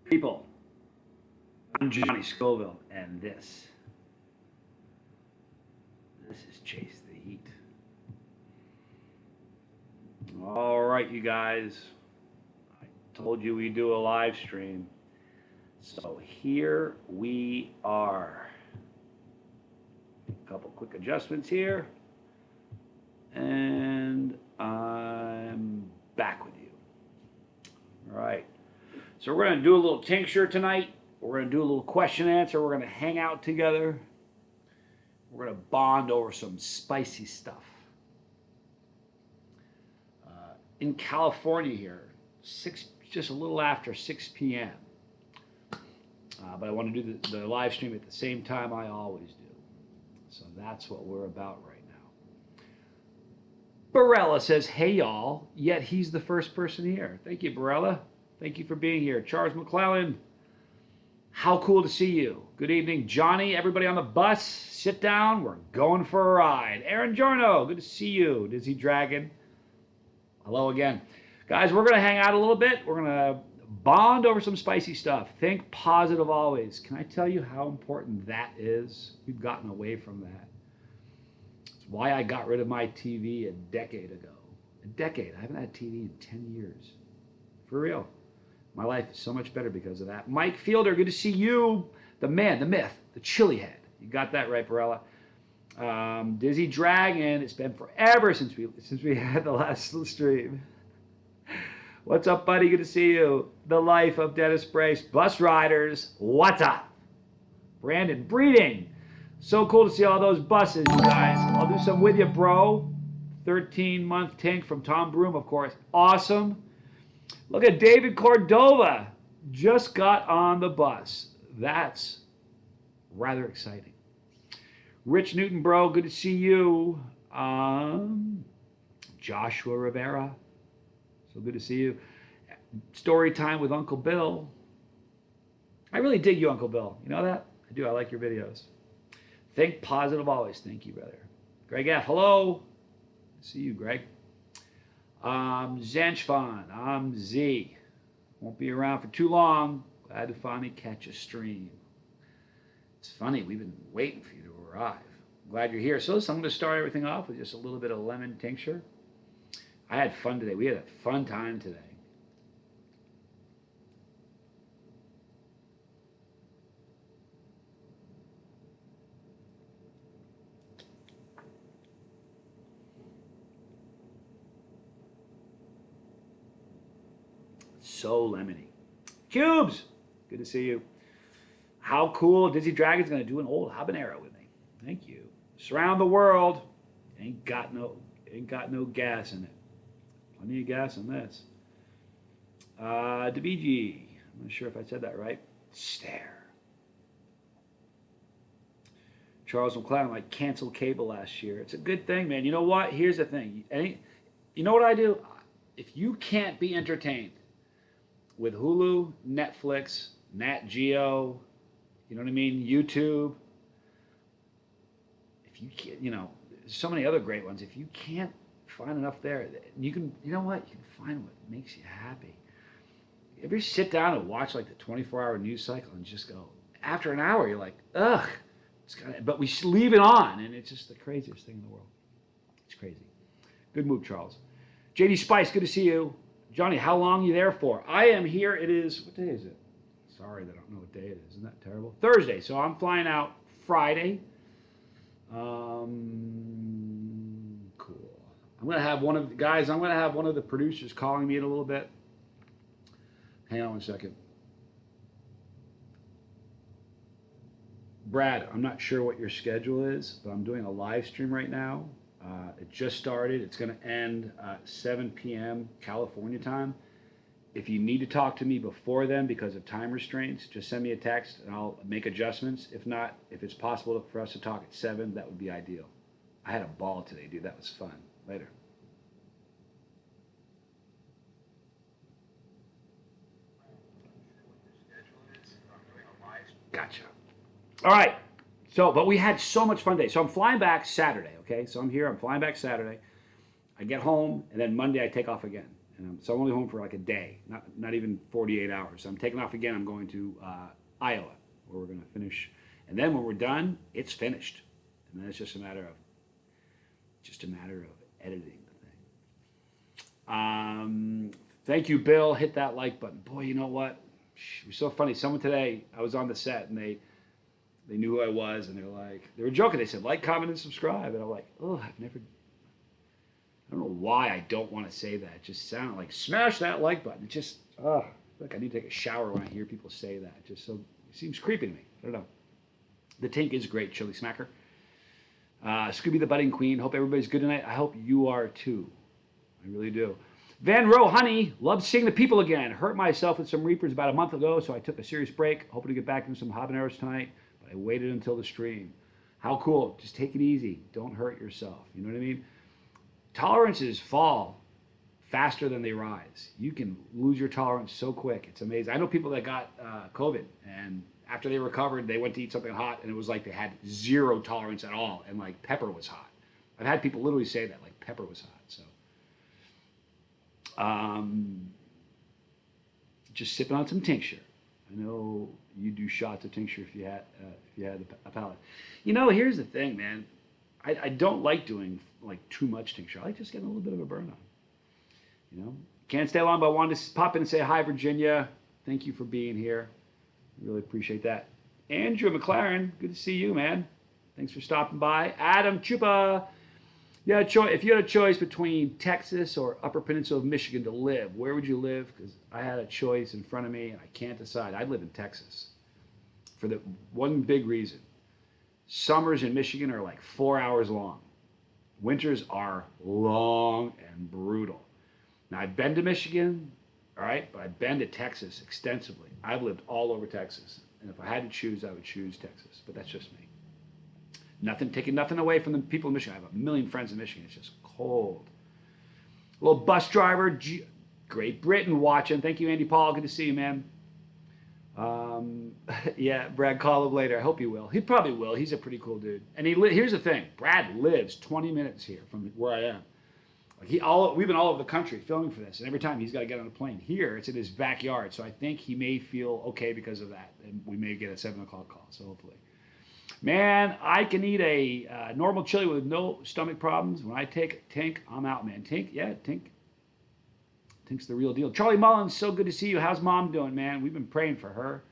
People, I'm Johnny Scoville, and this is Chase the Heat. All right, you guys, I told you we do a live stream, so here we are. A couple quick adjustments here, and I'm back with you. All right. So we're going to do a little tincture tonight. We're going to do a little question answer. We're going to hang out together. We're going to bond over some spicy stuff. In California here, just a little after 6 p.m. But I want to do the live stream at the same time I always do. So that's what we're about right now. Barella says, hey y'all, yet he's the first person here. Thank you, Barella. Thank you for being here. Charles McClellan, how cool to see you. Good evening, Johnny. Everybody on the bus, sit down. We're going for a ride. Aaron Giorno, good to see you. Dizzy Dragon, hello again. Guys, we're going to hang out a little bit. We're going to bond over some spicy stuff. Think positive always. Can I tell you how important that is? We've gotten away from that. It's why I got rid of my TV a decade ago. A decade. I haven't had TV in 10 years. For real. My life is so much better because of that. Mike Fielder, good to see you. The man, the myth, the chili head. You got that right, Barella. Dizzy Dragon, it's been forever since we had the last stream. What's up, buddy? Good to see you. The life of Dennis Brace. Bus riders, what's up? Brandon Breeding. So cool to see all those buses, you guys. I'll do some with you, bro. 13-month tank from Tom Broom, of course. Awesome. Look at David Cordova. Just got on the bus. That's rather exciting. Rich Newton, bro, good to see you. Joshua Rivera, so good to see you. Story time with Uncle Bill. I really dig you, Uncle Bill. You know that? I do. I like your videos. Think positive always. Thank you, brother. Greg F., hello. See you, Greg. Zanchfon, I'm Z. Won't be around for too long. Glad to finally catch a stream. It's funny, we've been waiting for you to arrive. Glad you're here. So listen, I'm going to start everything off with just a little bit of lemon tincture. I had fun today. We had a fun time today. So lemony. Cubes, good to see you. How cool. Dizzy Dragon's going to do an old habanero with me. Thank you. Surround the world. Ain't got no gas in it. Plenty of gas in this. DeBG, I'm not sure if I said that right. Stare. Charles McCloud, like canceled cable last year. It's a good thing, man. You know what? Here's the thing. You know what I do? If you can't be entertained with Hulu, Netflix, Nat Geo, you know what I mean, YouTube, if you can't, so many other great ones. If you can't find enough there, you can, you know what, you can find what makes you happy. If you sit down and watch like the 24-hour news cycle and just go, after an hour, you're like, ugh, but we leave it on, and it's just the craziest thing in the world. It's crazy. Good move, Charles. JD Spice, good to see you. Johnny, how long are you there for? I am here. It is, what day is it? Sorry that I don't know what day it is. Isn't that terrible? Thursday. So I'm flying out Friday. Cool. I'm going to have one of the producers calling me in a little bit. Hang on one second. Brad, I'm not sure what your schedule is, but I'm doing a live stream right now. It just started. It's going to end 7 p.m. California time. If you need to talk to me before then because of time restraints, just send me a text and I'll make adjustments. If not, if it's possible for us to talk at 7, that would be ideal. I had a ball today, dude. That was fun. Later. Gotcha. All right. So, but we had so much fun today. So I'm flying back Saturday, okay? So I'm here. I'm flying back Saturday. I get home, and then Monday I take off again. So I'm only home for like a day, not even 48 hours. So I'm taking off again. I'm going to Iowa, where we're going to finish. And then when we're done, it's finished. And then it's just a matter of editing the thing. Thank you, Bill. Hit that like button. Boy, you know what? It was so funny. Someone today, I was on the set, and they knew who I was, and they were joking. They said, like, comment, and subscribe. And I'm like, oh, I don't know why I don't want to say that. It just sounded like, smash that like button. It just, like I need to take a shower when I hear people say that. It just so, it seems creepy to me. I don't know. The Tink is great, Chili Smacker. Scooby the Budding Queen. Hope everybody's good tonight. I hope you are too. I really do. Van Rowe, honey, loved seeing the people again. Hurt myself with some Reapers about a month ago, so I took a serious break. Hoping to get back into some habaneros tonight, but I waited until the stream. How cool. Just take it easy. Don't hurt yourself. You know what I mean? Tolerances fall faster than they rise. You can lose your tolerance so quick. It's amazing. I know people that got COVID, and after they recovered, they went to eat something hot, and it was like they had zero tolerance at all, and like pepper was hot. I've had people literally say that, like pepper was hot. So, just sipping on some tincture. I know you do shots of tincture if you had a palate. You know, here's the thing, man. I don't like doing like too much tincture. I like just getting a little bit of a burn on. You know, can't stay long, but I wanted to pop in and say hi, Virginia. Thank you for being here. Really appreciate that. Andrew McLaren, good to see you, man. Thanks for stopping by. Adam Chupa. Yeah, if you had a choice between Texas or Upper Peninsula of Michigan to live, where would you live? Because I had a choice in front of me, and I can't decide. I'd live in Texas for the one big reason. Summers in Michigan are like 4 hours long. Winters are long and brutal. Now, I've been to Michigan, all right, but I've been to Texas extensively. I've lived all over Texas. And if I had to choose, I would choose Texas. But that's just me. Taking nothing away from the people in Michigan. I have a million friends in Michigan. It's just cold. A little bus driver, Great Britain watching. Thank you, Andy Paul. Good to see you, man. Yeah, Brad, call him later. I hope he will. He probably will. He's a pretty cool dude. And here's the thing. Brad lives 20 minutes here from where I am. Like we've been all over the country filming for this, and every time he's got to get on a plane. Here, it's in his backyard, so I think he may feel okay because of that, and we may get a 7 o'clock call, so hopefully. Man, I can eat a normal chili with no stomach problems. When I take Tink, I'm out, man. Tink's the real deal. Charlie Mullins, so good to see you. How's Mom doing, man? We've been praying for her.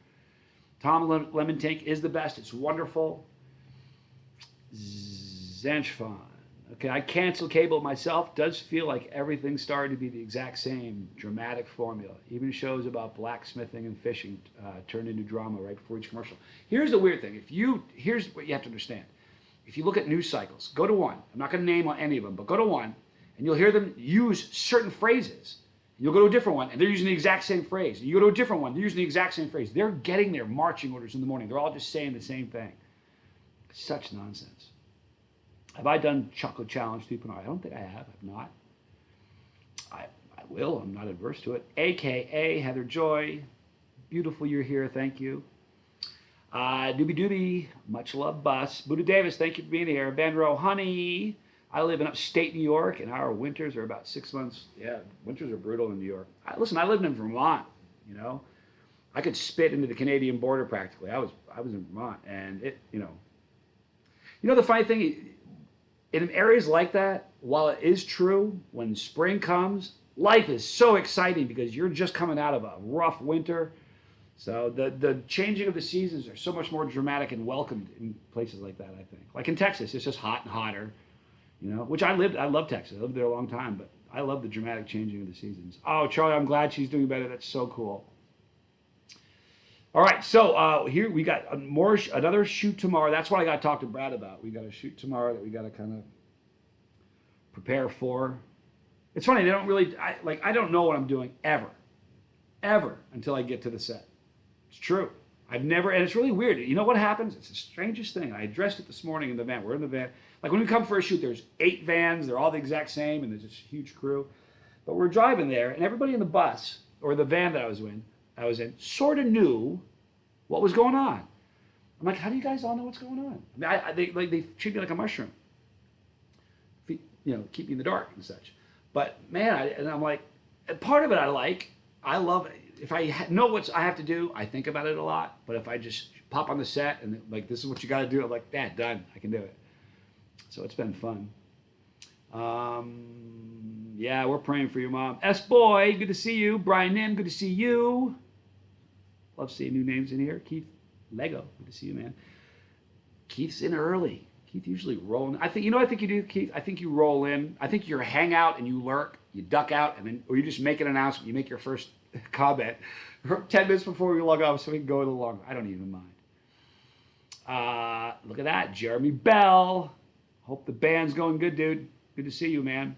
Tom Lemon Tink is the best. It's wonderful. Zanchfon. Okay, I cancel cable myself. Does feel like everything started to be the exact same dramatic formula. Even shows about blacksmithing and fishing turned into drama right before each commercial. Here's the weird thing. Here's what you have to understand. If you look at news cycles, go to one. I'm not going to name any of them, but go to one, and you'll hear them use certain phrases. You'll go to a different one, and they're using the exact same phrase. You go to a different one, they're using the exact same phrase. They're getting their marching orders in the morning. They're all just saying the same thing. It's such nonsense. Have I done Chocolate Challenge 2.0? I don't think I have. I've not. I will. I'm not adverse to it. AKA Heather Joy. Beautiful you're here. Thank you. Doobie Doobie. Much love, Bus. Buddha Davis, thank you for being here. Ben Rowe, honey. I live in upstate New York, and our winters are about 6 months. Yeah, winters are brutal in New York. Listen, I lived in Vermont, you know. I could spit into the Canadian border practically. I was in Vermont, and it, you know the funny thing, in areas like that, while it is true, when spring comes, life is so exciting because you're just coming out of a rough winter. So the changing of the seasons are so much more dramatic and welcomed in places like that, I think. Like in Texas, it's just hot and hotter, you know, which I love Texas. I lived there a long time, but I love the dramatic changing of the seasons. Oh, Charlie, I'm glad she's doing better. That's so cool. All right, so here we got another shoot tomorrow. That's what I got to talk to Brad about. We got a shoot tomorrow that we got to kind of prepare for. It's funny, they don't really, I don't know what I'm doing ever until I get to the set. It's true. I've never, and it's really weird. You know what happens? It's the strangest thing. I addressed it this morning in the van. We're in the van. Like when we come for a shoot, there's 8 vans. They're all the exact same, and there's this huge crew. But we're driving there, and everybody in the bus, or the van that I was in, sort of knew what was going on. I'm like, how do you guys all know what's going on? I mean, they treat me like a mushroom. You know, keep me in the dark and such. But man, and I'm like, Part of it I like. I love it. If I know what I have to do, I think about it a lot. But if I just pop on the set and like, this is what you got to do, I'm like, done. I can do it. So it's been fun. Yeah, we're praying for your mom. S-Boy, good to see you. Brian Nim, good to see you. Love seeing new names in here. Keith Lego, good to see you, man. Keith's in early. Keith usually rolling. I think, you know what I think you do, Keith? I think you roll in. I think you hang out and you lurk, you duck out, and then, or you just make an announcement. You make your first comment 10 minutes before we log off so we can go a little longer. I don't even mind. Look at that. Jeremy Bell. Hope the band's going good, dude. Good to see you, man.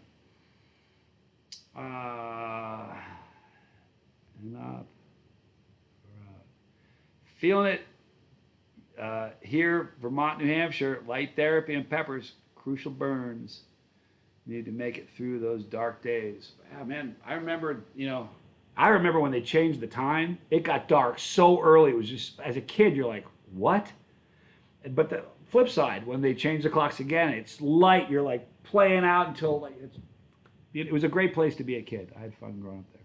Feeling it here, Vermont, New Hampshire. Light therapy and peppers. Crucial burns. Need to make it through those dark days. Yeah, man, I remember when they changed the time. It got dark so early. It was just, as a kid, you're like, what? But the flip side, when they change the clocks again, it's light. You're like playing out until like it was a great place to be a kid. I had fun growing up there.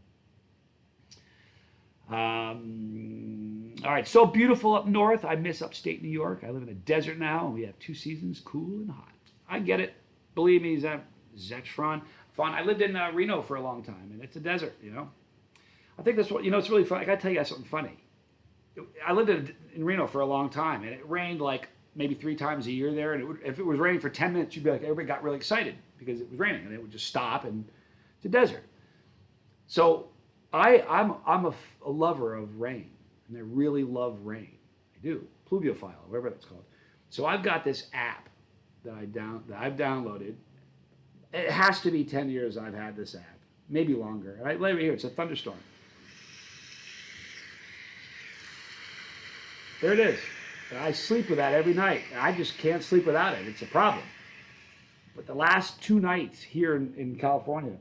All right, so beautiful up north. I miss upstate New York. I live in a desert now, and we have 2 seasons, cool and hot. I get it. Believe me, that's fun. I lived in Reno for a long time, and it's a desert, you know. I think that's what, it's really fun. I got to tell you guys something funny. I lived in Reno for a long time, and it rained like maybe 3 times a year there. And if it was raining for 10 minutes, you'd be like, everybody got really excited because it was raining, and it would just stop, and it's a desert. So I'm a lover of rain, and I really love rain. I do. Pluviophile, whatever that's called. So I've got this app that I've downloaded. It has to be 10 years I've had this app, maybe longer. Right here, it's a thunderstorm. There it is. I sleep with that every night. I just can't sleep without it. It's a problem. But the last 2 nights here in California,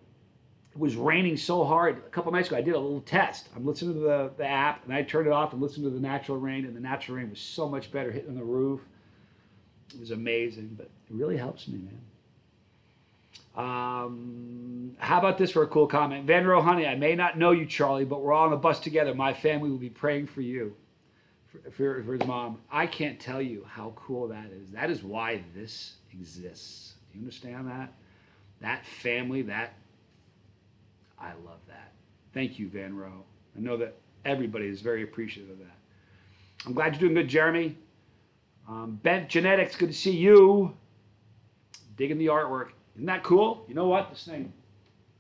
it was raining so hard. A couple nights ago, I did a little test. I'm listening to the app, and I turned it off and listened to the natural rain, and the natural rain was so much better hitting the roof. It was amazing, but it really helps me, man. How about this for a cool comment? Vanro, honey, I may not know you, Charlie, but we're all on the bus together. My family will be praying for you, for his mom. I can't tell you how cool that is. That is why this exists. Do you understand that? That family, I love that. Thank you, Vanro. I know that everybody is very appreciative of that. I'm glad you're doing good, Jeremy. Bent Genetics, good to see you. Digging the artwork. Isn't that cool? You know what? This thing,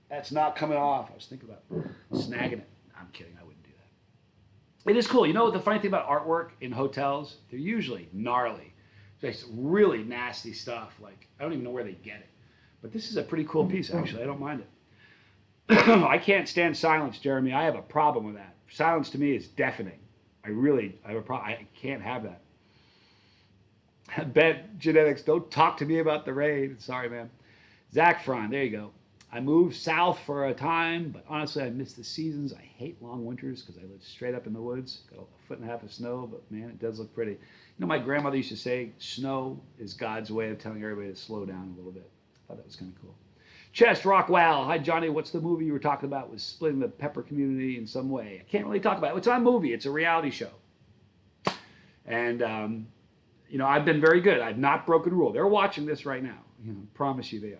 that's not coming off. I was thinking about snagging it. I'm kidding. I wouldn't do that. It is cool. You know what the funny thing about artwork in hotels? They're usually gnarly. It's really nasty stuff. Like, I don't even know where they get it. But this is a pretty cool piece, actually. I don't mind it. I can't stand silence, Jeremy. I have a problem with that. Silence to me is deafening. I have a problem. I can't have that. Bet Genetics, don't talk to me about the rain. Sorry, man. Zach Fron, there you go. I moved south for a time, but honestly, I miss the seasons. I hate long winters because I live straight up in the woods. Got 1.5 feet of snow, but man, it does look pretty. You know, my grandmother used to say, snow is God's way of telling everybody to slow down a little bit. I thought that was kind of cool. Chest Rockwell, hi Johnny, what's the movie you were talking about with splitting the pepper community in some way? I can't really talk about it. It's not a movie, it's a reality show. And, I've been very good. I've not broken a rule. They're watching this right now. Promise you they are.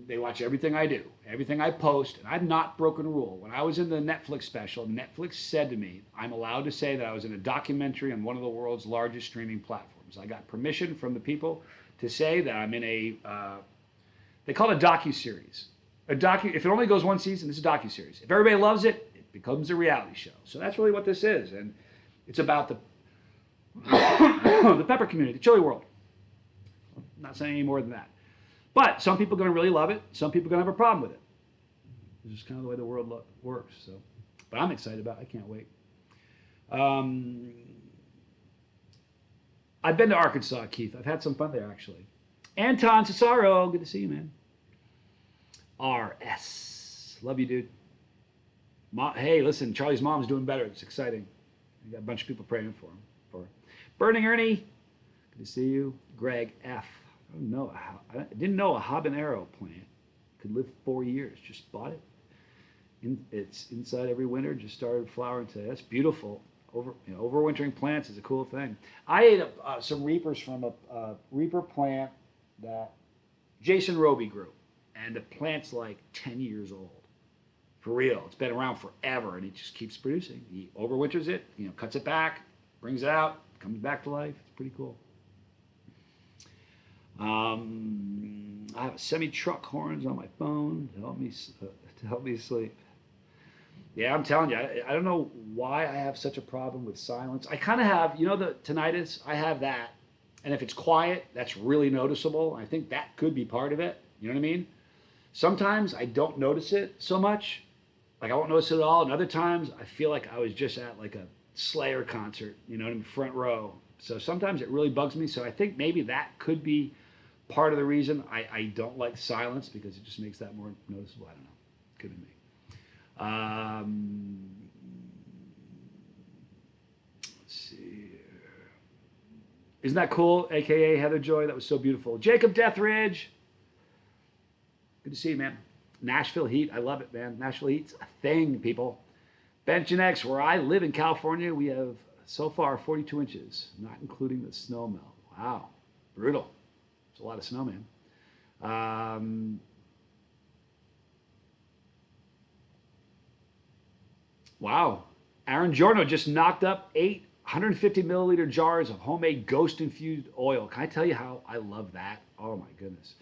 They watch everything I do, everything I post, and I've not broken a rule. When I was in the Netflix special, Netflix said to me, I'm allowed to say that I was in a documentary on one of the world's largest streaming platforms. I got permission from the people to say that I'm in a, they call it a docuseries. If it only goes 1 season, it's a docuseries. If everybody loves it, it becomes a reality show. So that's really what this is. And it's about the pepper community, the chili world. I'm not saying any more than that. But some people are going to really love it. Some people are going to have a problem with it. It's just kind of the way the world works. So, but I'm excited about it. I can't wait. I've been to Arkansas, Keith. I've had some fun there, actually. Anton Cesaro, good to see you, man. RS. Love you, dude. Hey, listen, Charlie's mom's doing better. It's exciting. We got a bunch of people praying for him. Burning Ernie, good to see you. Greg F. I didn't know a habanero plant could live 4 years. Just bought it. It's inside every winter. Just started flowering today. That's beautiful. Overwintering plants is a cool thing. I ate some reapers from a reaper plant that Jason Roby grew, and the plant's like 10 years old. For real, it's been around forever, and it just keeps producing. He overwinters it, cuts it back, brings it out, comes back to life. It's pretty cool. I have semi-truck horns on my phone to help me sleep. Yeah, I'm telling you, I don't know why I have such a problem with silence. I kind of have, the tinnitus. I have that, and if it's quiet, that's really noticeable. I think that could be part of it. You know what I mean? Sometimes I don't notice it so much, like I won't notice it at all. And other times I feel like I was just at like a Slayer concert, in front row. So sometimes it really bugs me. So I think maybe that could be part of the reason I don't like silence, because it just makes that more noticeable. I don't know. Could be me. Let's see here. Isn't that cool? AKA Heather Joy. That was so beautiful. Jacob Deathridge. Good to see you, man. Nashville heat. I love it, man. Nashville heat's a thing, people. Bench and X, where I live in California, we have so far 42 inches, not including the snow melt. Wow. Brutal. It's a lot of snow, man. Wow. Aaron Giorno just knocked up 850 milliliter jars of homemade ghost-infused oil. Can I tell you how I love that? Oh, my goodness.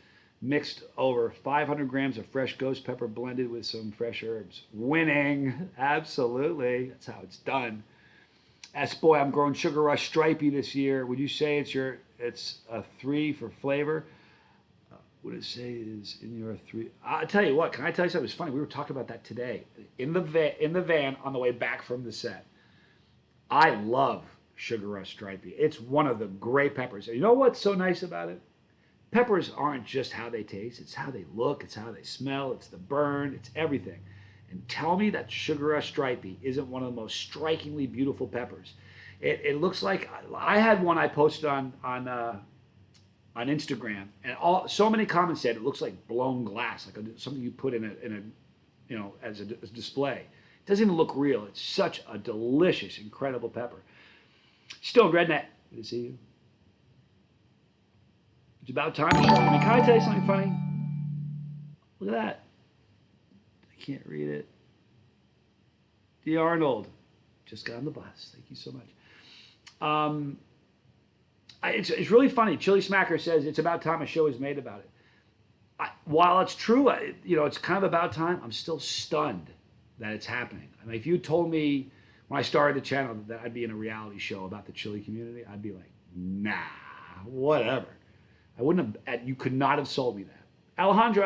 Mixed over 500 grams of fresh ghost pepper blended with some fresh herbs. Winning. Absolutely. That's how it's done. Boy, I'm growing Sugar Rush Stripey this year. Would you say it's a 3 for flavor? What it say is in your 3. I'll tell you what. Can I tell you something? It's funny. We were talking about that today in the van on the way back from the set. I love Sugar Rush Stripey. It's one of the great peppers. And you know what's so nice about it? Peppers aren't just how they taste. It's how they look. It's how they smell. It's the burn. It's everything. And tell me that Sugar Rush Stripey isn't one of the most strikingly beautiful peppers. It looks like I had one I posted on Instagram, and so many comments said it looks like blown glass, like something you put in a as a display. It doesn't even look real. It's such a delicious, incredible pepper. Still, Redneck, good to see you. It's about time. I mean, can I tell you something funny? Look at that. I can't read it. D. Arnold just got on the bus. Thank you so much. It's really funny. Chili Smacker says it's about time a show is made about it. While it's true, it's kind of about time, I'm still stunned that it's happening. I mean, if you told me when I started the channel that I'd be in a reality show about the chili community, I'd be like, nah, whatever. I wouldn't have. You could not have sold me that. Alejandro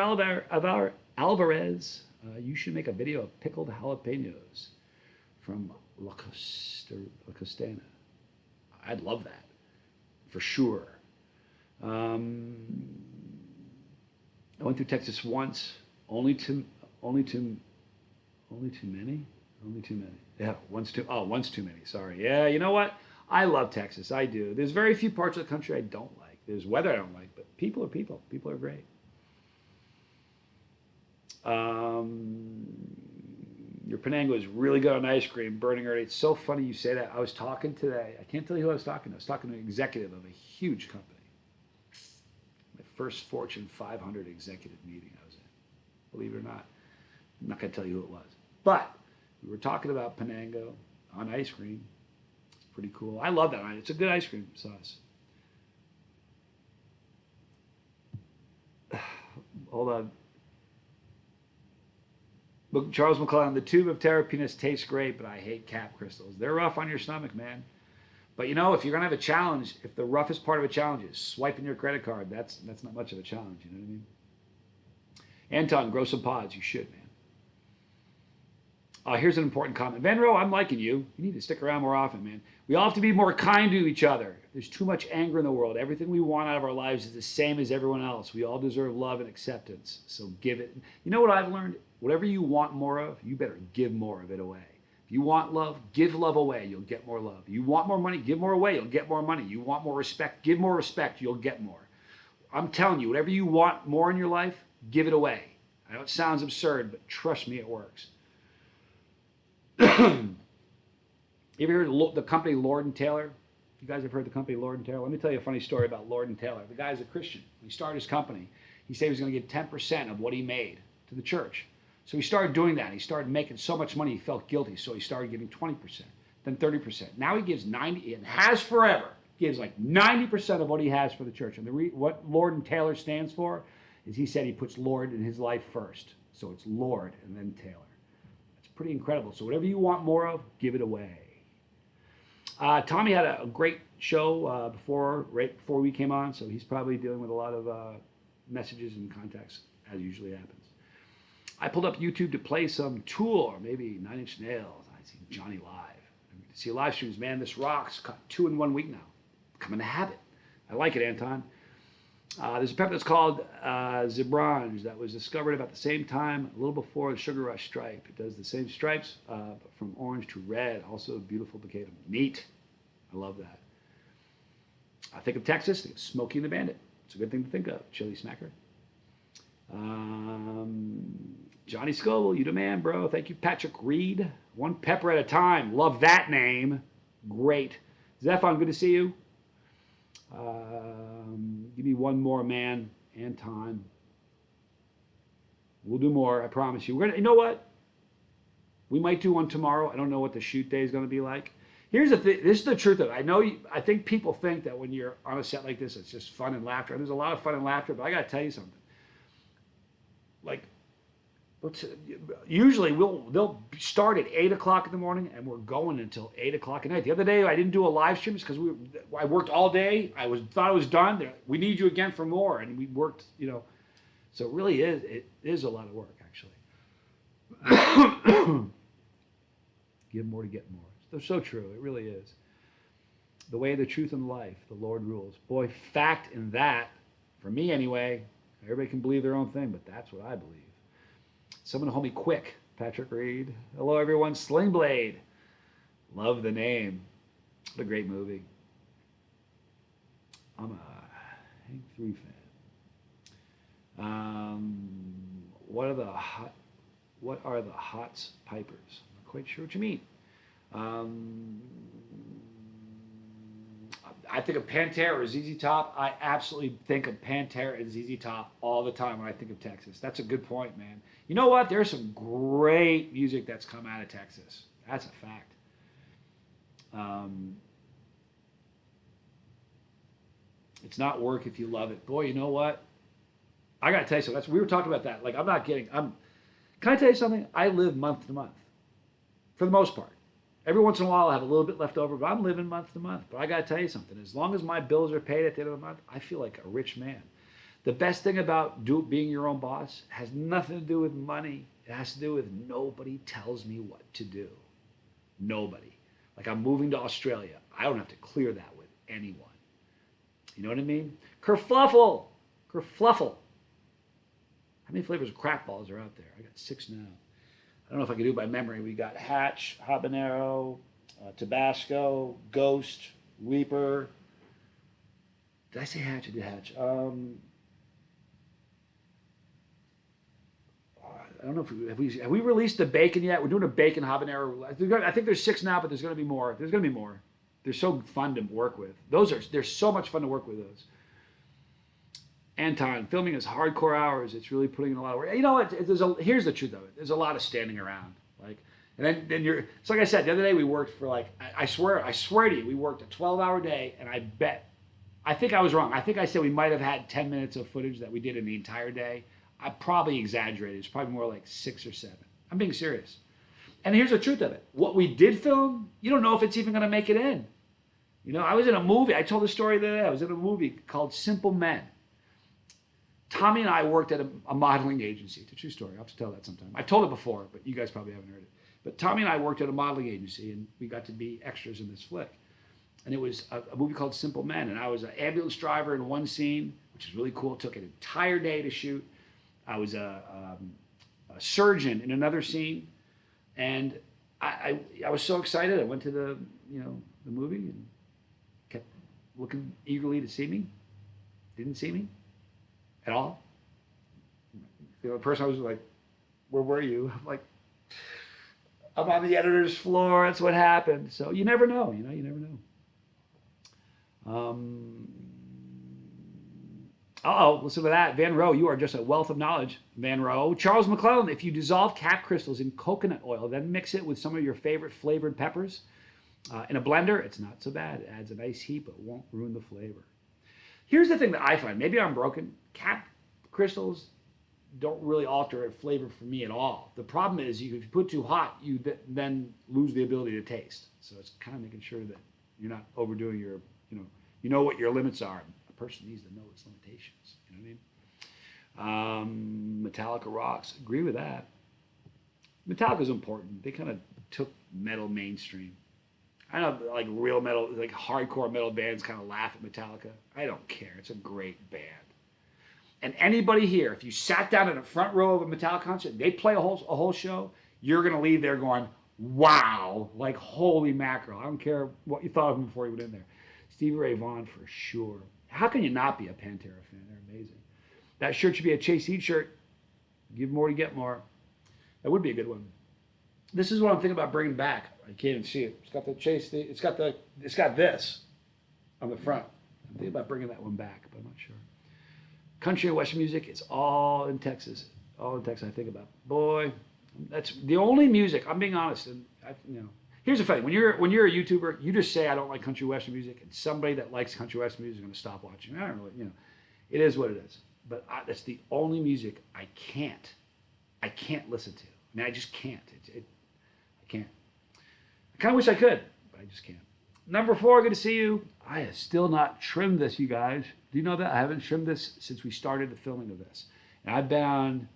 Alvarez, you should make a video of pickled jalapenos from La Costana. I'd love that. For sure. I went through Texas once. Only too many. Yeah, once too many. Sorry. Yeah, you know what? I love Texas. I do. There's very few parts of the country I don't like. There's weather I don't like, but people are people. People are great. Your Penango is really good on ice cream, burning early. It's so funny you say that. I was talking today. I can't tell you who I was talking to. I was talking to an executive of a huge company. My first Fortune 500 executive meeting I was in. Believe it or not. I'm not going to tell you who it was. But we were talking about Penango on ice cream. It's pretty cool. I love that. It's a good ice cream sauce. Hold on. Look, Charles McClellan, the tube of terrapinus tastes great, but I hate cap crystals. They're rough on your stomach, man. But if you're going to have a challenge, if the roughest part of a challenge is swiping your credit card, that's not much of a challenge, you know what I mean? Anton, grow some pods. You should, man. Here's an important comment. Venro, I'm liking you. You need to stick around more often, man. We all have to be more kind to each other. There's too much anger in the world. Everything we want out of our lives is the same as everyone else. We all deserve love and acceptance. So give it. You know what I've learned? Whatever you want more of, you better give more of it away. If you want love, give love away. You'll get more love. You want more money, give more away. You'll get more money. You want more respect, give more respect. You'll get more. I'm telling you, whatever you want more in your life, give it away. I know it sounds absurd, but trust me, it works. You ever heard of the company Lord and Taylor? You guys have heard the company Lord and Taylor? Let me tell you a funny story about Lord and Taylor. The guy's a Christian. When he started his company, he said he was going to give 10% of what he made to the church. So he started doing that. He started making so much money he felt guilty, so he started giving 20%, then 30%. Now he gives 90, and has forever, gives like 90% of what he has for the church. And what Lord and Taylor stands for is he said he puts Lord in his life first. So it's Lord and then Taylor. That's pretty incredible. So whatever you want more of, give it away. Tommy had a great show right before we came on, so he's probably dealing with a lot of messages and contacts, as usually happens. I pulled up YouTube to play some Tool, or maybe Nine Inch Nails. I see Johnny live. To see live streams, man, this rocks. Got 2 in 1 week now. Becoming a habit. I like it, Anton. There's a pepper that's called Zebrange that was discovered about the same time, a little before the Sugar Rush stripe. It does the same stripes, but from orange to red. Also a beautiful bouquet. Neat. I love that. I think of Texas, think of Smokey and the Bandit. It's a good thing to think of. Chili Smacker. Johnny Scoville, you the man, bro. Thank you, Patrick Reed. One pepper at a time. Love that name. Great. Zephon, good to see you. Give me one more, man, and time. We'll do more, I promise you. We're gonna, you know what? We might do one tomorrow. I don't know what the shoot day is going to be like. Here's the thing. This is the truth of it. I think people think that when you're on a set like this, it's just fun and laughter. And there's a lot of fun and laughter, but I got to tell you something. Like, usually they'll start at 8 o'clock in the morning, and we're going until 8 o'clock at night. The other day I didn't do a live stream because I worked all day. Thought I was done. We need you again for more, and we worked. So it really is. It is a lot of work, actually. Give more to get more. They're so true. It really is. The way, the truth, and life. The Lord rules. Boy, fact in that, for me anyway. Everybody can believe their own thing, but that's what I believe. Someone hold me quick, Patrick Reed. Hello, everyone. Sling Blade. Love the name. What a great movie. I'm a Hank 3 fan. What are the Hots Pipers? I'm not quite sure what you mean. I think of Pantera or ZZ Top. I absolutely think of Pantera and ZZ Top all the time when I think of Texas. That's a good point, man. You know what? There's some great music that's come out of Texas. That's a fact. It's not work if you love it. Boy, you know what? I got to tell you something. We were talking about that. Like, I'm not kidding. Can I tell you something? I live month to month, for the most part. Every once in a while, I have a little bit left over, but I'm living month to month. But I got to tell you something. As long as my bills are paid at the end of the month, I feel like a rich man. The best thing about being your own boss has nothing to do with money. It has to do with nobody tells me what to do. Nobody. Like, I'm moving to Australia. I don't have to clear that with anyone. You know what I mean? Kerfluffle. Kerfluffle. How many flavors of crack balls are out there? I got 6 now. I don't know if I can do it by memory. We got Hatch, Habanero, Tabasco, Ghost, Reaper. Did I say Hatch? I did Hatch. I don't know if have we released the bacon yet? We're doing a bacon habanero. I think there's 6 now, but there's going to be more. There's going to be more. They're so fun to work with. They're so much fun to work with those. Anton, filming is hardcore hours. It's really putting in a lot of work. You know what? Here's the truth of it. There's a lot of standing around. Like, and then you're. It's like I said the other day. We worked for like I swear to you, we worked a 12-hour day, and I think I was wrong. I think I said we might have had 10 minutes of footage that we did in the entire day. I probably exaggerated. It's probably more like 6 or 7. I'm being serious. And here's the truth of it. What we did film, you don't know if it's even going to make it in. You know, I was in a movie. I told the story the other day. I was in a movie called Simple Men. Tommy and I worked at a modeling agency. It's a true story. I'll have to tell that sometime. I've told it before, but you guys probably haven't heard it. But Tommy and I worked at a modeling agency, and we got to be extras in this flick. And it was a movie called Simple Men. And I was an ambulance driver in one scene, which is really cool. It took an entire day to shoot. I was a surgeon in another scene. And I was so excited. I went to the movie and kept looking eagerly to see me. Didn't see me at all. The person I was like, where were you? I'm like, I'm on the editor's floor. That's what happened. So you never know. You never know. Listen to that. Van Rowe, you are just a wealth of knowledge. Van Rowe. Charles McClellan, if you dissolve cap crystals in coconut oil, then mix it with some of your favorite flavored peppers in a blender, it's not so bad. It adds a nice heat, but won't ruin the flavor. Here's the thing that I find. Maybe I'm broken. Cap crystals don't really alter a flavor for me at all. The problem is if you put too hot, you then lose the ability to taste. So it's kind of making sure that you're not overdoing your, you know what your limits are. A person needs to know its limitations. You know what I mean? Metallica rocks. Agree with that. Metallica's important. They kind of took metal mainstream. I know, like real metal, like hardcore metal bands kind of laugh at Metallica. I don't care. It's a great band. And anybody here, if you sat down in the front row of a Metallica concert, they play a whole show, you're going to leave there going, wow, like holy mackerel. I don't care what you thought of them before you went in there. Stevie Ray Vaughan for sure. How can you not be a Pantera fan? They're amazing. That shirt should be a Chase Heat shirt. Give more to get more. That would be a good one. This is what I'm thinking about bringing back. I can't even see it. It's got the Chase. It's got this on the front. I'm thinking about bringing that one back, but I'm not sure. Country and Western music, it's all in Texas. All in Texas, I think about. Boy, that's the only music. I'm being honest, and here's the thing: when you're a YouTuber, you just say I don't like country Western music, and somebody that likes country Western music is going to stop watching. I don't really, it is what it is. But that's the only music I can't listen to. I mean, I just can't. I can't. I kind of wish I could, but I just can't. Number 4, good to see you. I have still not trimmed this, you guys. Do you know that? I haven't trimmed this since we started the filming of this. And I've been on,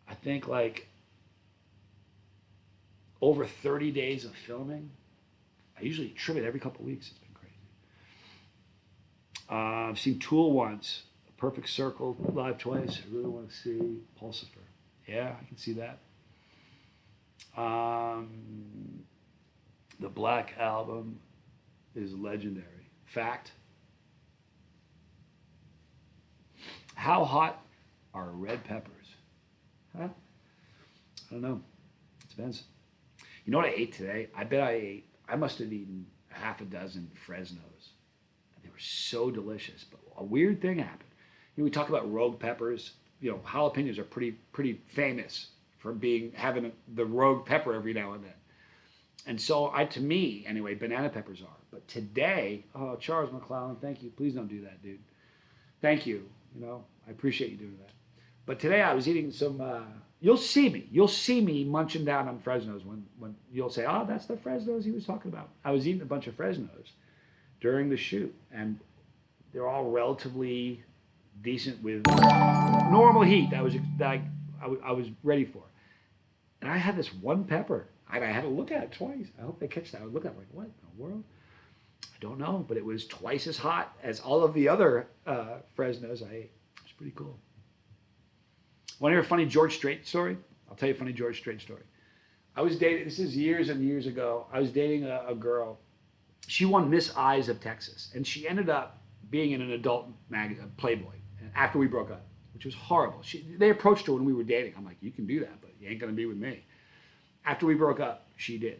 I think, like over 30 days of filming. I usually trim it every couple of weeks. It's been crazy. I've seen Tool once. A Perfect Circle live twice. I really want to see Pulsifer. Yeah, I can see that. The Black Album is legendary. Fact. How hot are red peppers? Huh? I don't know. It depends. You know what I ate today? I must have eaten half a dozen Fresnos. They were so delicious. But a weird thing happened. We talk about rogue peppers. Jalapenos are pretty famous for having the rogue pepper every now and then. And so, to me, anyway, banana peppers are. But today, Charles McClellan, thank you. Please don't do that, dude. Thank you. I appreciate you doing that. But today I was eating some, you'll see me munching down on Fresnos when you'll say, oh, that's the Fresnos he was talking about. I was eating a bunch of Fresnos during the shoot, and they're all relatively decent with normal heat that I was ready for. And I had this one pepper. I had to look at it twice. I hope they catch that. I would look at it like, what in the world? I don't know, but it was twice as hot as all of the other Fresnos I ate. It's pretty cool. Want to hear a funny George Strait story? I'll tell you a funny George Strait story. I was dating, this is years and years ago, I was dating a girl. She won Miss Eyes of Texas, and she ended up being in an adult magazine, Playboy, after we broke up, which was horrible. They approached her when we were dating. I'm like, you can do that, but you ain't going to be with me. After we broke up, she did.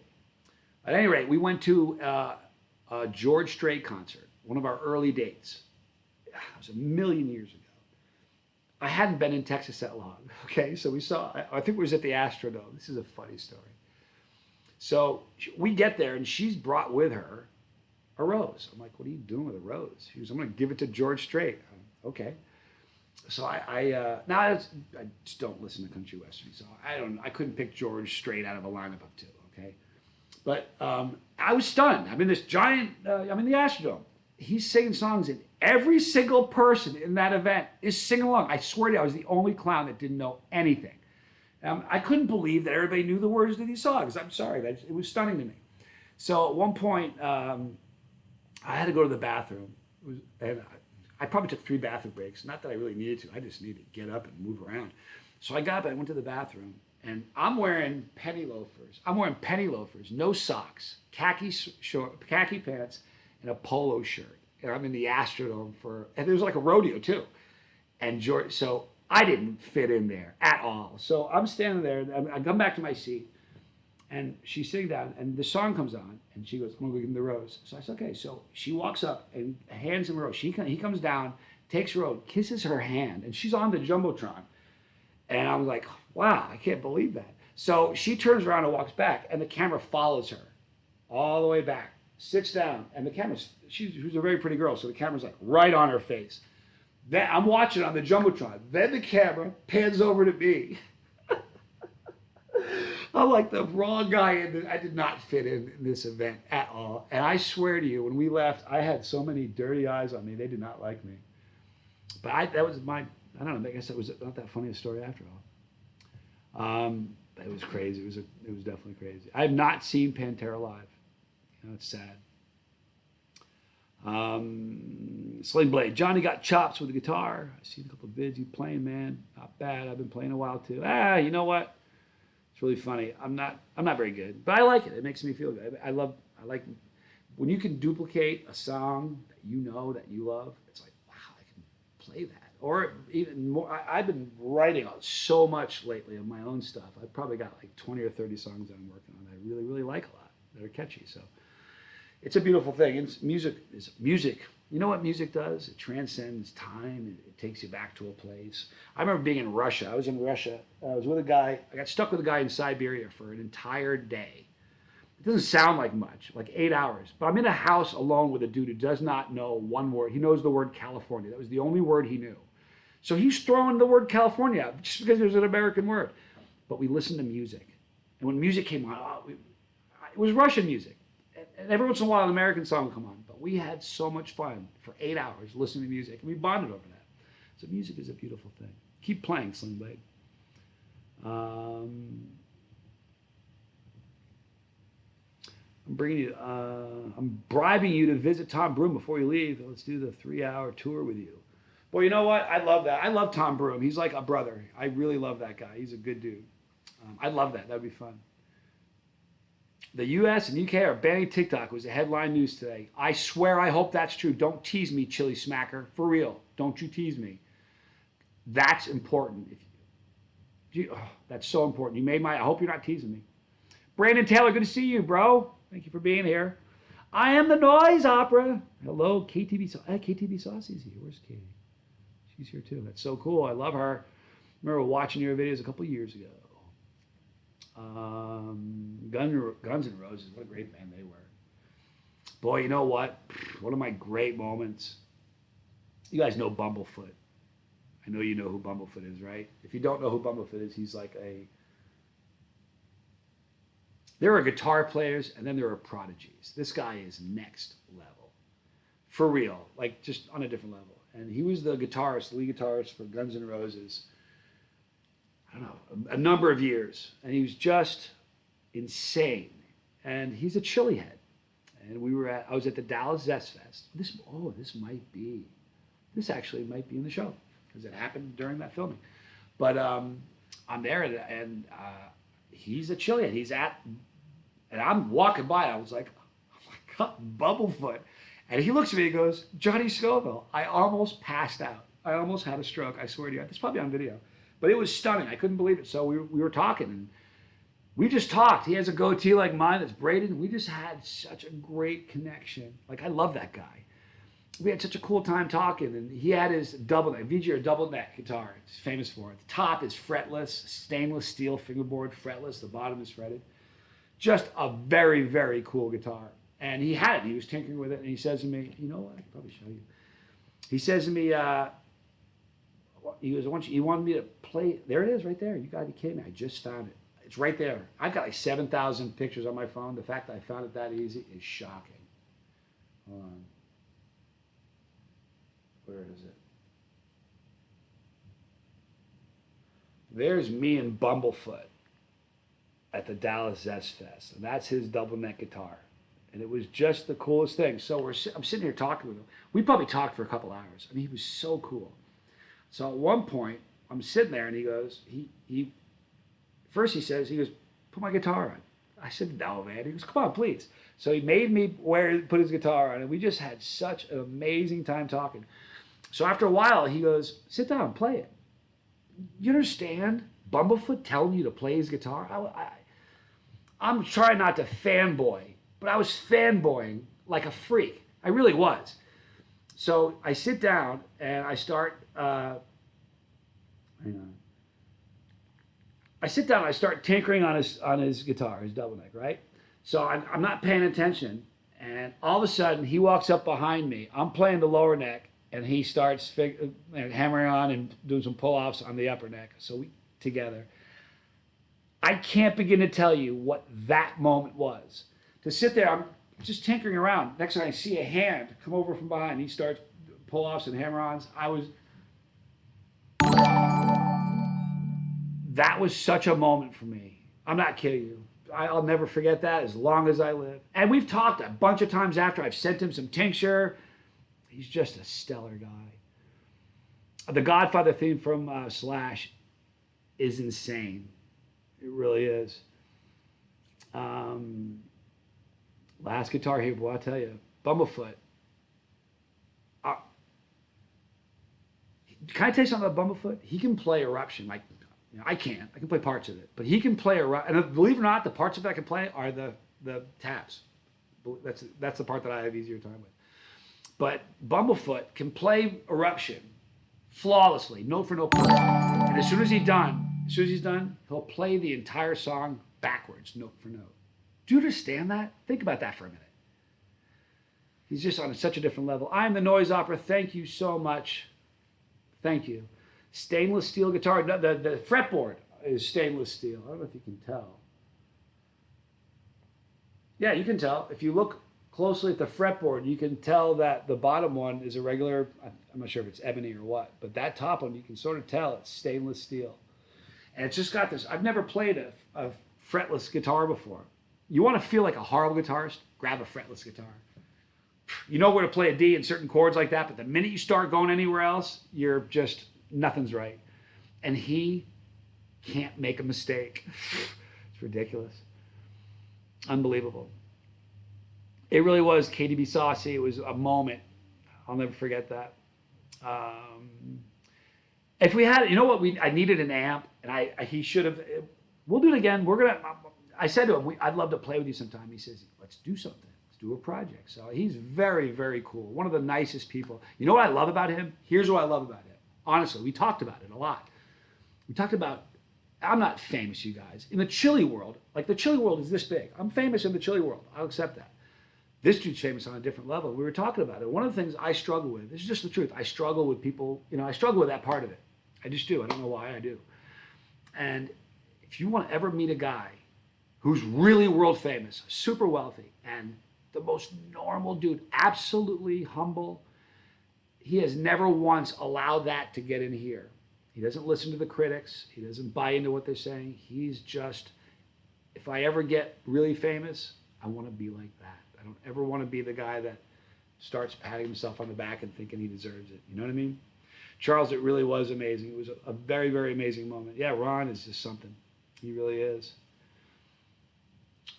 At any rate, we went to a George Strait concert, one of our early dates. It was a million years ago. I hadn't been in Texas that long, okay? So I think it was at the Astrodome. This is a funny story. So we get there, and she's brought with her a rose. I'm like, what are you doing with a rose? She goes, I'm going to give it to George Strait. Okay. So I just don't listen to country western. So I couldn't pick George Strait out of a lineup of 2, okay? But I was stunned. I'm in this giant, I'm in the Astrodome. He's singing songs, and every single person in that event is singing along. I swear to you, I was the only clown that didn't know anything. I couldn't believe that everybody knew the words to these songs. I'm sorry, it was stunning to me. So at one point, I had to go to the bathroom, and I probably took 3 bathroom breaks. Not that I really needed to. I just needed to get up and move around. So I got up and I went to the bathroom, and I'm wearing penny loafers. No socks, khaki pants, and a polo shirt. And I'm in the Astrodome and there was like a rodeo too. And so I didn't fit in there at all. So I'm standing there, and I come back to my seat, And she's sitting down, and the song comes on, and she goes, "I'm gonna go give him the rose." So I said, "Okay." So she walks up and hands him a rose. He comes down, takes her rose, kisses her hand, and she's on the jumbotron. And I was like, "Wow, I can't believe that." So she turns around and walks back, and the camera follows her all the way back, sits down, and the camera's she's a very pretty girl, so the camera's like right on her face. Then I'm watching on the jumbotron. Then the camera pans over to me. I'm like the wrong guy I did not fit in this event at all. And I swear to you, when we left, I had so many dirty eyes on me. They did not like me. But that was I don't know, I guess it was not that funny a story after all. It was crazy. It was definitely crazy. I have not seen Pantera live. You know, it's sad. Sling Blade. Johnny got chops with the guitar. I've seen a couple of vids you playing, man. Not bad. I've been playing a while too. You know what? It's really funny. I'm not very good, but I like it. It makes me feel good. I like when you can duplicate a song that you know that you love. It's like, wow, I can play that. Or even more, I've been writing so much lately of my own stuff. I've probably got like 20 or 30 songs that I'm working on that I really, really like a lot, that are catchy. So it's a beautiful thing. And music is music. You know what music does? It transcends time. It takes you back to a place. I remember being in Russia. I was in Russia. I was with a guy. I got stuck with a guy in Siberia for an entire day. It doesn't sound like much, like 8 hours. But I'm in a house alone with a dude who does not know one word. He knows the word California. That was the only word he knew. So he's throwing the word California out just because it was an American word. But we listened to music. And when music came on, it was Russian music. And every once in a while, an American song would come on. But we had so much fun for 8 hours listening to music. And we bonded over that. So music is a beautiful thing. Keep playing, Sling Blade. I'm bribing you to visit Tom Broom before you leave. Let's do the 3-hour tour with you. Well, you know what? I love that. I love Tom Broom. He's like a brother. I really love that guy. He's a good dude. I'd love that. That'd be fun. The U.S. and U.K. are banning TikTok. Was the headline news today. I swear I hope that's true. Don't tease me, Chili Smacker. For real. Don't you tease me. That's important. That's so important. You made I hope you're not teasing me. Brandon Taylor, good to see you, bro. Thank you for being here. I am the Noise Opera. Hello, KTV. KTV Saucy's here. Where's Katie? She's here too. That's so cool. I love her. I remember watching your videos a couple years ago. Guns N' Roses. What a great band they were. Boy, you know what? One of my great moments. You guys know Bumblefoot. I know you know who Bumblefoot is, right? If you don't know who Bumblefoot is, he's like there are guitar players, and then there are prodigies. This guy is next level. For real. Like, just on a different level. And he was the lead guitarist for Guns N' Roses, I don't know, a number of years. And he was just insane. And he's a chili head. And I was at the Dallas Zest Fest. This actually might be in the show, because it happened during that filming. But I'm there, and he's a chili head. And I'm walking by, I was like, oh my God, Bumblefoot. And he looks at me and goes, Johnny Scoville. I almost passed out. I almost had a stroke. I swear to you. It's probably on video. But it was stunning. I couldn't believe it. So we were talking, and we just talked. He has a goatee like mine that's braided, and we just had such a great connection. Like, I love that guy. We had such a cool time talking, and he had his double neck, VG, double neck guitar. It's famous for it. The top is fretless, stainless steel fingerboard, fretless. The bottom is fretted. Just a very, very cool guitar. And he had it. He was tinkering with it, and he says to me, you know what? I could probably show you. He says to me, he wanted me to play. There it is right there. You got to be kidding me. I just found it. It's right there. I've got like 7,000 pictures on my phone. The fact that I found it that easy is shocking. Hold on. Where is it? There's me and Bumblefoot at the Dallas Zest Fest. And that's his double neck guitar. And it was just the coolest thing. So I'm sitting here talking with him. We probably talked for a couple hours. I mean, he was so cool. So at one point, I'm sitting there, and he goes, first he goes, put my guitar on. I said, no, man. He goes, come on, please. So he made me put his guitar on, and we just had such an amazing time talking. So after a while, he goes, sit down, play it. You understand? Bumblefoot telling you to play his guitar? I'm trying not to fanboy, but I was fanboying like a freak. I really was. So I sit down and I start. Hang on. I sit down and I start tinkering on his guitar, his double neck, right? So I'm not paying attention, and all of a sudden he walks up behind me. I'm playing the lower neck, and he starts hammering on and doing some pull-offs on the upper neck. So we together. I can't begin to tell you what that moment was. To sit there, I'm just tinkering around. Next time I see a hand come over from behind, he starts pull-offs and hammer-ons. That was such a moment for me. I'm not kidding you. I'll never forget that as long as I live. And we've talked a bunch of times after. I've sent him some tincture. He's just a stellar guy. The Godfather theme from Slash is insane. It really is. Last guitar here, boy, I'll tell you. Bumblefoot. Can I tell you something about Bumblefoot? He can play Eruption like, you know, I can't. I can play parts of it. But he can play Eruption. And believe it or not, the parts of it I can play are the tabs. That's the part that I have easier time with. But Bumblefoot can play Eruption flawlessly, note for note. And as soon as he's done, he'll play the entire song backwards, note for note. Do you understand that? Think about that for a minute. He's just on such a different level. I'm the Noise Opera. Thank you so much. Thank you. Stainless steel guitar. No, the fretboard is stainless steel. I don't know if you can tell. Yeah, you can tell. If you look closely at the fretboard, you can tell that the bottom one is a regular, I'm not sure if it's ebony or what, but that top one, you can sort of tell it's stainless steel. And it's just got this, I've never played a fretless guitar before. You want to feel like a horrible guitarist? Grab a fretless guitar. You know where to play a D in certain chords like that, but the minute you start going anywhere else, you're just, nothing's right. And he can't make a mistake. It's ridiculous. Unbelievable. It really was KDB Saucy. It was a moment. I'll never forget that. If we had, you know what, I needed an amp, and he should have, we'll do it again. I said to him, I'd love to play with you sometime. He says, let's do something. Let's do a project. So he's very, very cool. One of the nicest people. You know what I love about him? Here's what I love about him. Honestly, we talked about it a lot. We talked about, I'm not famous, you guys. In the chili world, like the chili world is this big. I'm famous in the chili world. I'll accept that. This dude's famous on a different level. We were talking about it. One of the things I struggle with, this is just the truth. I struggle with people, I struggle with that part of it. I just do. I don't know why I do. And if you want to ever meet a guy who's really world famous, super wealthy, and the most normal dude, absolutely humble, he has never once allowed that to get in here. He doesn't listen to the critics. He doesn't buy into what they're saying. He's just, if I ever get really famous, I want to be like that. I don't ever want to be the guy that starts patting himself on the back and thinking he deserves it. You know what I mean? Charles, it really was amazing. It was a very, very amazing moment. Yeah, Ron is just something. He really is.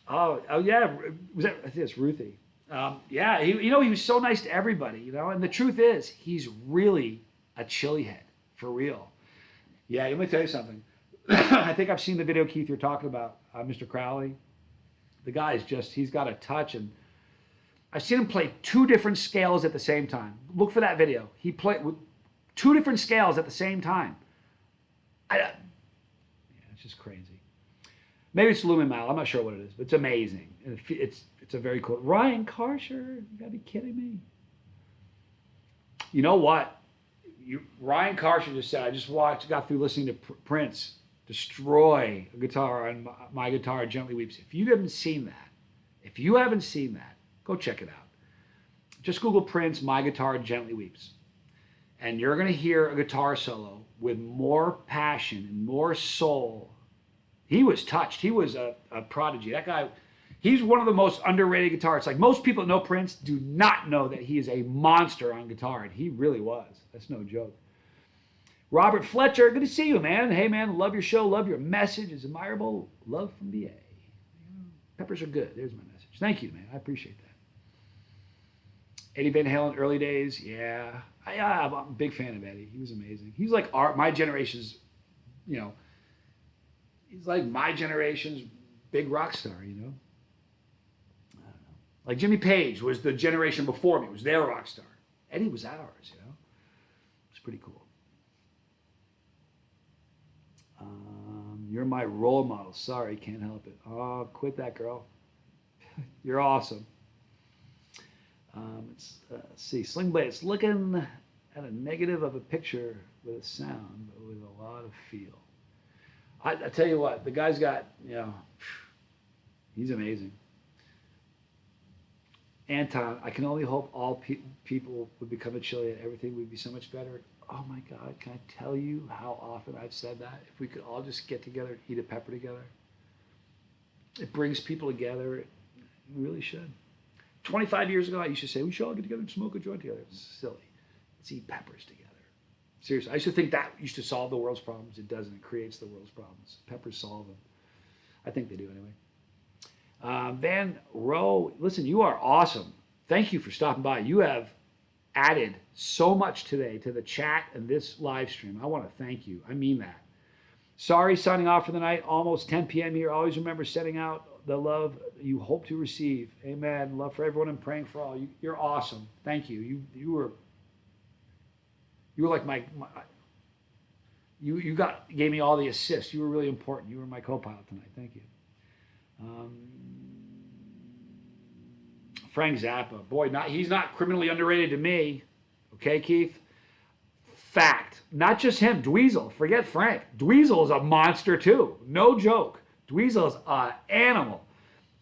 Oh yeah. I think it's Ruthie. Yeah, he was so nice to everybody, and the truth is, he's really a chili head, for real. Yeah, let me tell you something. I think I've seen the video, Keith, you're talking about, Mr. Crowley. The guy is just, he's got a touch, and I've seen him play 2 different scales at the same time. Look for that video. He played with 2 different scales at the same time. Yeah, it's just crazy. Maybe it's Lumen Mile. I'm not sure what it is, but it's amazing. It's a very cool. Ryan Karsher, you gotta be kidding me. You know what? Ryan Karsher just said, I just got through listening to Prince destroy a guitar on My Guitar Gently Weeps. If you haven't seen that, go check it out. Just Google Prince, My Guitar Gently Weeps. And you're gonna hear a guitar solo with more passion and more soul. He was touched. He was a prodigy. That guy, he's one of the most underrated guitarists. Like, most people that know Prince do not know that he is a monster on guitar, and he really was. That's no joke. Robert Fletcher, good to see you, man. Hey, man, love your show. Love your message. It's admirable. Love from BA. Peppers are good. There's my message. Thank you, man. I appreciate that. Eddie Van Halen, early days. Yeah. I'm a big fan of Eddie. He was amazing. He's like my generation's, he's like my generation's big rock star, you know. I don't know. Like Jimmy Page was the generation before me. It was their rock star. Eddie was ours, you know. It's pretty cool. You're my role model. Sorry, can't help it. Oh, quit that, girl. You're awesome. Let's see. Sling Blade. It's looking at a negative of a picture with a sound, but with a lot of feel. I tell you what, the guy's got, you know, he's amazing. Anton, I can only hope all people would become a chili and everything would be so much better. Oh my God, can I tell you how often I've said that? If we could all just get together and eat a pepper together. It brings people together. It really should. 25 years ago, I used to say, we should all get together and smoke a joint together. It's silly. Let's eat peppers together. Seriously, I used to think that used to solve the world's problems. It doesn't. It creates the world's problems. Peppers solve them. I think they do anyway. Van Rowe, listen, you are awesome. Thank you for stopping by. You have added so much today to the chat and this live stream. I want to thank you. I mean that. Sorry, signing off for the night. Almost 10 p.m. here. Always remember sending out the love you hope to receive. Amen. Love for everyone and praying for all. You're awesome. Thank you. You were like you gave me all the assists. You were really important. You were my co-pilot tonight. Thank you. Frank Zappa, boy, he's not criminally underrated to me. Okay, Keith? Fact. Not just him, Dweezil. Forget Frank. Dweezil is a monster too. No joke. Dweezil is an animal.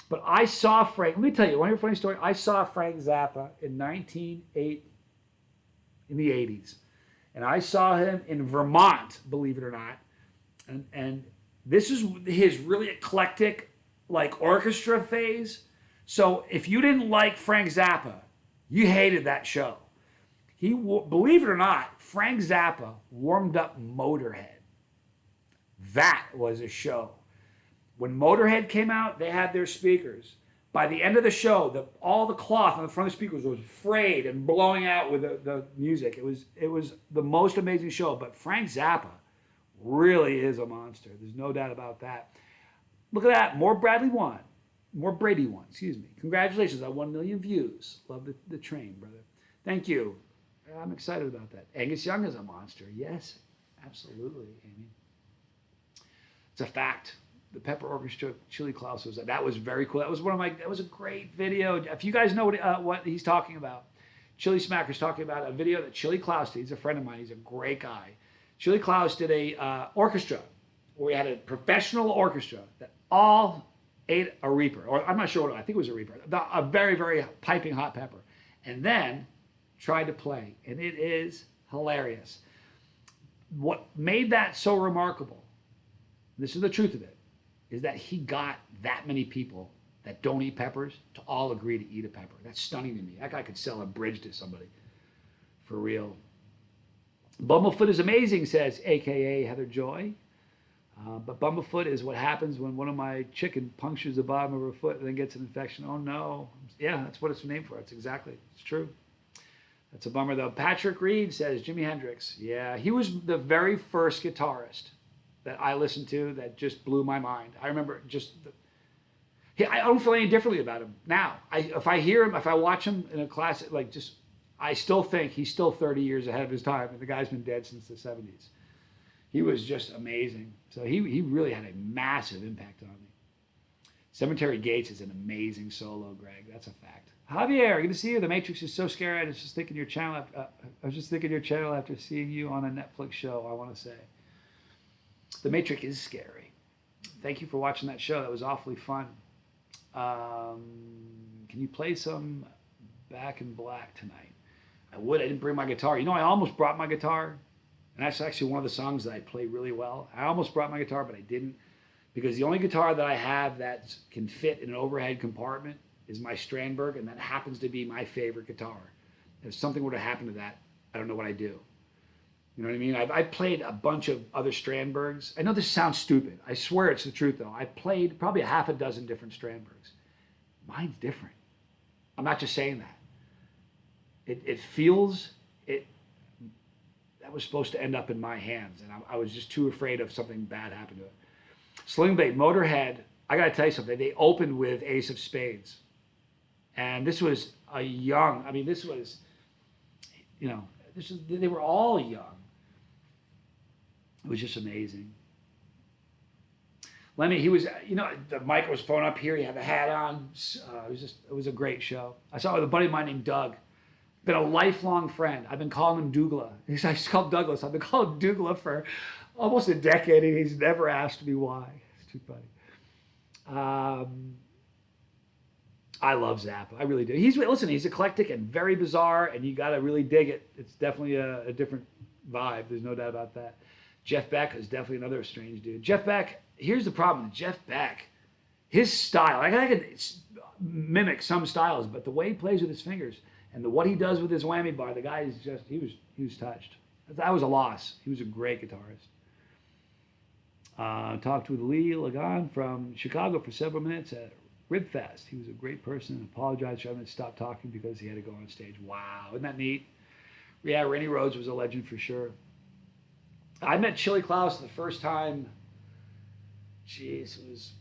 But I saw Frank, let me tell you, one of your funny story. I saw Frank Zappa in the 80s. And I saw him in Vermont, believe it or not. And this is his really eclectic, like, orchestra phase. So if you didn't like Frank Zappa, you hated that show. Believe it or not, Frank Zappa warmed up Motorhead. That was a show. When Motorhead came out, they had their speakers. By the end of the show, all the cloth on the front of the speakers was frayed and blowing out with the music. It was the most amazing show. But Frank Zappa really is a monster. There's no doubt about that. Look at that. More Brady won, excuse me. Congratulations on 1 million views. Love the train, brother. Thank you. I'm excited about that. Angus Young is a monster. Yes, absolutely, Amy. It's a fact. The Pepper Orchestra, Chili Klaus that was very cool. That was a great video. If you guys know what he's talking about, Chili Smacker's talking about a video that Chili Klaus did. He's a friend of mine. He's a great guy. Chili Klaus did a orchestra where we had a professional orchestra that all ate a Reaper, or I'm not sure what, I think it was a Reaper, a very, very piping hot pepper, and then tried to play, and it is hilarious. What made that so remarkable, this is the truth of it, is that he got that many people that don't eat peppers to all agree to eat a pepper. That's stunning to me. That guy could sell a bridge to somebody, for real. Bumblefoot is amazing, says AKA Heather Joy. But bumblefoot is what happens when one of my chicken punctures the bottom of her foot and then gets an infection. Oh no. Yeah, that's what it's named for. It's true. That's a bummer though. Patrick Reed says Jimi Hendrix. Yeah, he was the very first guitarist that I listened to that just blew my mind. I remember I don't feel any differently about him now. If I hear him, if I watch him in a class, I still think he's still 30 years ahead of his time, and the guy's been dead since the 70s. He was just amazing. So he really had a massive impact on me. Cemetery Gates is an amazing solo, Greg. That's a fact. Javier, good to see you. The Matrix is so scary. I was just thinking your channel. After seeing you on a Netflix show. I want to say, The Matrix is scary. Thank you for watching that show. That was awfully fun. Can you play some Back in Black tonight? I would. I didn't bring my guitar. You know, I almost brought my guitar. And that's actually one of the songs that I play really well. I almost brought my guitar, but I didn't. Because the only guitar that I have that can fit in an overhead compartment is my Strandberg, and that happens to be my favorite guitar. If something were to happen to that, I don't know what I'd do. You know what I mean? I've played a bunch of other Strandbergs. I know this sounds stupid. I swear it's the truth, though. I played probably a half a dozen different Strandbergs. Mine's different. I'm not just saying that. It feels... That was supposed to end up in my hands, and I was just too afraid of something bad happening to it. Sling Blade, Motorhead I got to tell you something. They opened with Ace of Spades. And this was a young, I mean, this was, you know, they were all young. It was just amazing. Lemmy, he was, you know, the mic was phone up here. He had the hat on. It was a great show. I saw it with a buddy of mine named Doug. Been a lifelong friend. I've been calling him Dougla. I used to call him Douglas. I've been calling him Dougla for almost a decade, and he's never asked me why. It's too funny. I love Zappa. I really do. He's eclectic and very bizarre, and you got to really dig it. It's definitely a different vibe. There's no doubt about that. Jeff Beck is definitely another strange dude. Jeff Beck, here's the problem with Jeff Beck. His style, I can mimic some styles, but the way he plays with his fingers and what he does with his whammy bar, the guy is just, he was touched. That was a loss. He was a great guitarist. Talked with Lee Lagan from Chicago for several minutes at Ribfest. He was a great person and apologized for having to stop talking because he had to go on stage. Wow, isn't that neat? Yeah, Randy Rhoads was a legend for sure. I met Chili Klaus the first time, geez, it was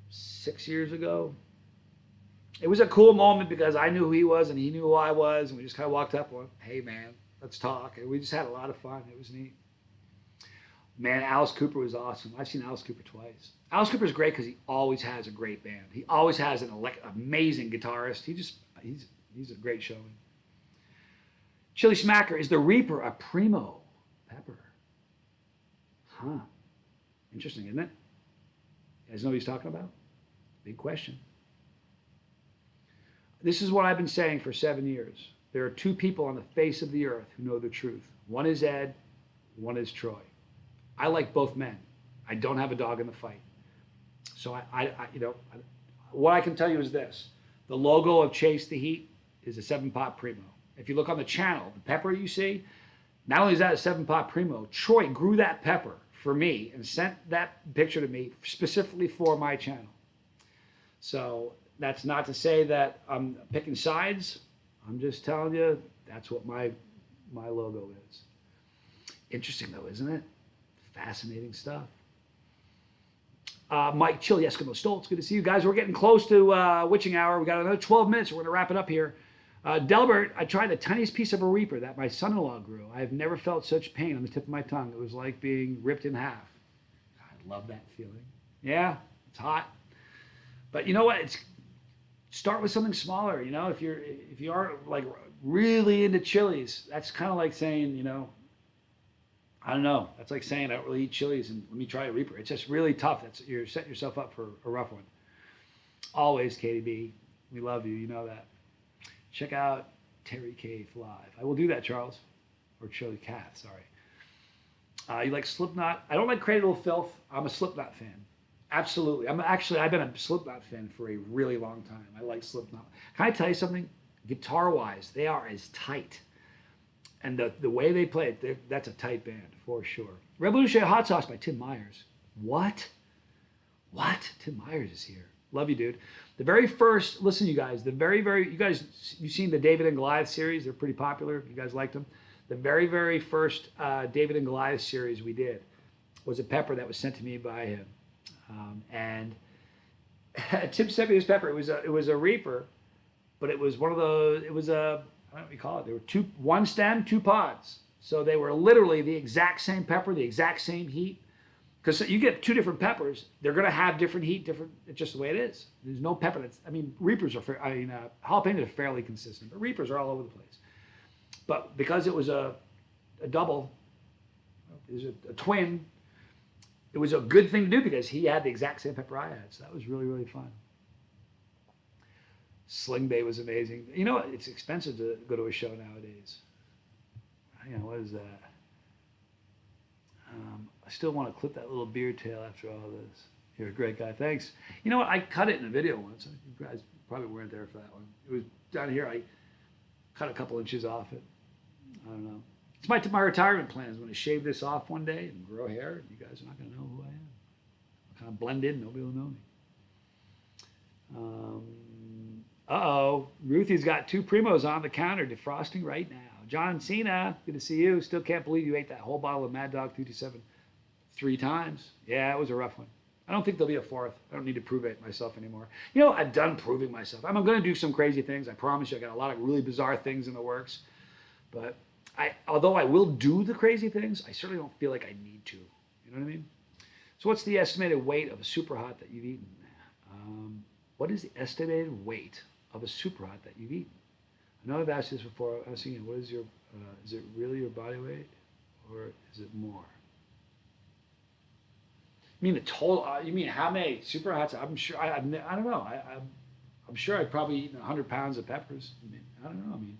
6 years ago. It was a cool moment because I knew who he was and he knew who I was, and we just kind of walked up and went, hey man, let's talk. And we just had a lot of fun. It was neat. Man, Alice Cooper was awesome. I've seen Alice Cooper twice. Alice Cooper's great because he always has a great band. He always has an amazing guitarist. He's a great showman. Chili Smacker, is the Reaper a primo pepper? Huh. Interesting, isn't it? You guys know what he's talking about? Big question. This is what I've been saying for 7 years. There are two people on the face of the earth who know the truth. One is Ed, one is Troy. I like both men. I don't have a dog in the fight. So what I can tell you is this. The logo of Chase the Heat is a 7-pot primo. If you look on the channel, the pepper you see, not only is that a 7-pot primo, Troy grew that pepper for me and sent that picture to me specifically for my channel. So that's not to say that I'm picking sides. I'm just telling you that's what my logo is. Interesting though, isn't it? Fascinating stuff. Mike Chill, Eskimo Stoltz, good to see you guys. We're getting close to witching hour. We got another 12 minutes. We're going to wrap it up here. Delbert, I tried the tiniest piece of a Reaper that my son-in-law grew. I have never felt such pain on the tip of my tongue. It was like being ripped in half. I love that feeling. Yeah, it's hot. But you know what? Start with something smaller. You know, if you are like really into chilies, that's kind of like saying, you know, I don't know. That's like saying I don't really eat chilies and let me try a Reaper. It's just really tough. You're setting yourself up for a rough one. Always, Katie B. We love you. You know that. Check out Terry Cave live. I will do that, Charles. Or Chili Cath, sorry. You like Slipknot? I don't like Cradle of Filth. I'm a Slipknot fan. Absolutely. I've been a Slipknot fan for a really long time. I like Slipknot. Can I tell you something? Guitar-wise, they are as tight. And the way they play it, that's a tight band, for sure. Revolutionary Hot Sauce by Tim Myers. What? What? Tim Myers is here. Love you, dude. The very first, listen, you guys, you've seen the David and Goliath series. They're pretty popular. You guys liked them. The very, very first David and Goliath series we did was a pepper that was sent to me by him. And Tim sent me this pepper. It was a Reaper, but it was one of those, it was a, I don't know what you call it. There were one stem, 2 pods. So they were literally the exact same pepper, the exact same heat. Because you get 2 different peppers, they're going to have different heat, it's just the way it is. There's no pepper Reapers are, jalapenos are fairly consistent, but Reapers are all over the place. But because it was a double, it was a twin, it was a good thing to do because he had the exact same pepper I had. So that was really, really fun. Sling Bay was amazing. You know, it's expensive to go to a show nowadays. You know, what is that? I still want to clip that little beard tail after all this. You're a great guy. Thanks. You know what? I cut it in a video once. You guys probably weren't there for that one. It was down here. I cut a couple inches off it. I don't know. It's my retirement plans. I'm going to shave this off one day and grow hair. You guys are not going to know who I am. I'll kind of blend in. Nobody will know me. Uh-oh. Ruthie's got 2 Primos on the counter defrosting right now. John Cena, good to see you. Still can't believe you ate that whole bottle of Mad Dog 327 3 times. Yeah, it was a rough one. I don't think there'll be a fourth. I don't need to prove it myself anymore. You know, I've done proving myself. I'm going to do some crazy things. I promise you, I got a lot of really bizarre things in the works. But although I will do the crazy things, I certainly don't feel like I need to. You know what I mean? So what's the estimated weight of a super hot that you've eaten? What is the estimated weight of a super hot that you've eaten? I know I've asked this before. I was thinking, what is your, is it really your body weight or is it more? You mean the total, you mean how many super hots? I'm sure, I don't know. I'm sure I've probably eaten 100 pounds of peppers. I mean, I don't know. I mean,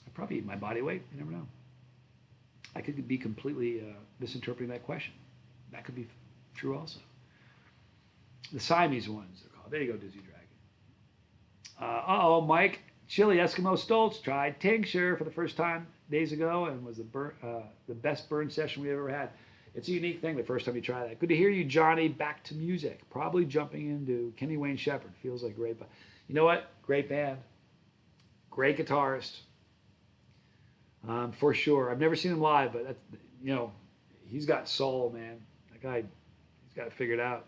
I probably eat my body weight. You never know. I could be completely misinterpreting that question. That could be true also. The Siamese ones, they're called. There you go, Dizzy Dragon. Uh-oh, Mike. Chili Eskimo Stoltz tried tincture for the first time days ago and was the best burn session we ever had. It's a unique thing the first time you try that. Good to hear you, Johnny. Back to music. Probably jumping into Kenny Wayne Shepherd. Feels like great. But you know what? Great band. Great guitarist. For sure. I've never seen him live, but that's, you know, he's got soul, man. That guy, he's got it figured out.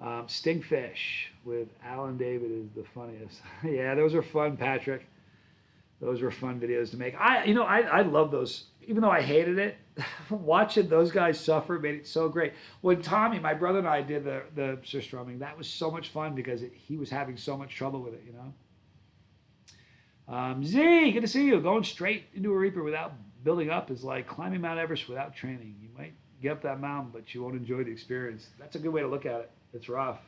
Stingfish with Alan David is the funniest. Yeah, those are fun, Patrick. Those were fun videos to make. I love those. Even though I hated it, watching those guys suffer made it so great. When Tommy, my brother, and I did the surstrumming, that was so much fun because he was having so much trouble with it, you know. Z, good to see you. Going straight into a Reaper without building up is like climbing Mount Everest without training. You might get up that mountain, but you won't enjoy the experience. That's a good way to look at it. It's rough.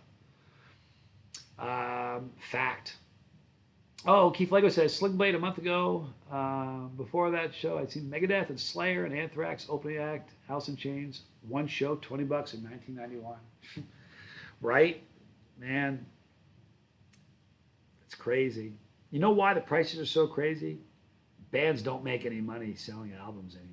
Fact. Oh, Keith Lego says, Sling Blade a month ago. Before that show, I'd seen Megadeth and Slayer and Anthrax opening act, Alice in Chains. One show, $20 in 1991. Right? Man, it's crazy. You know why the prices are so crazy? Bands don't make any money selling albums anymore.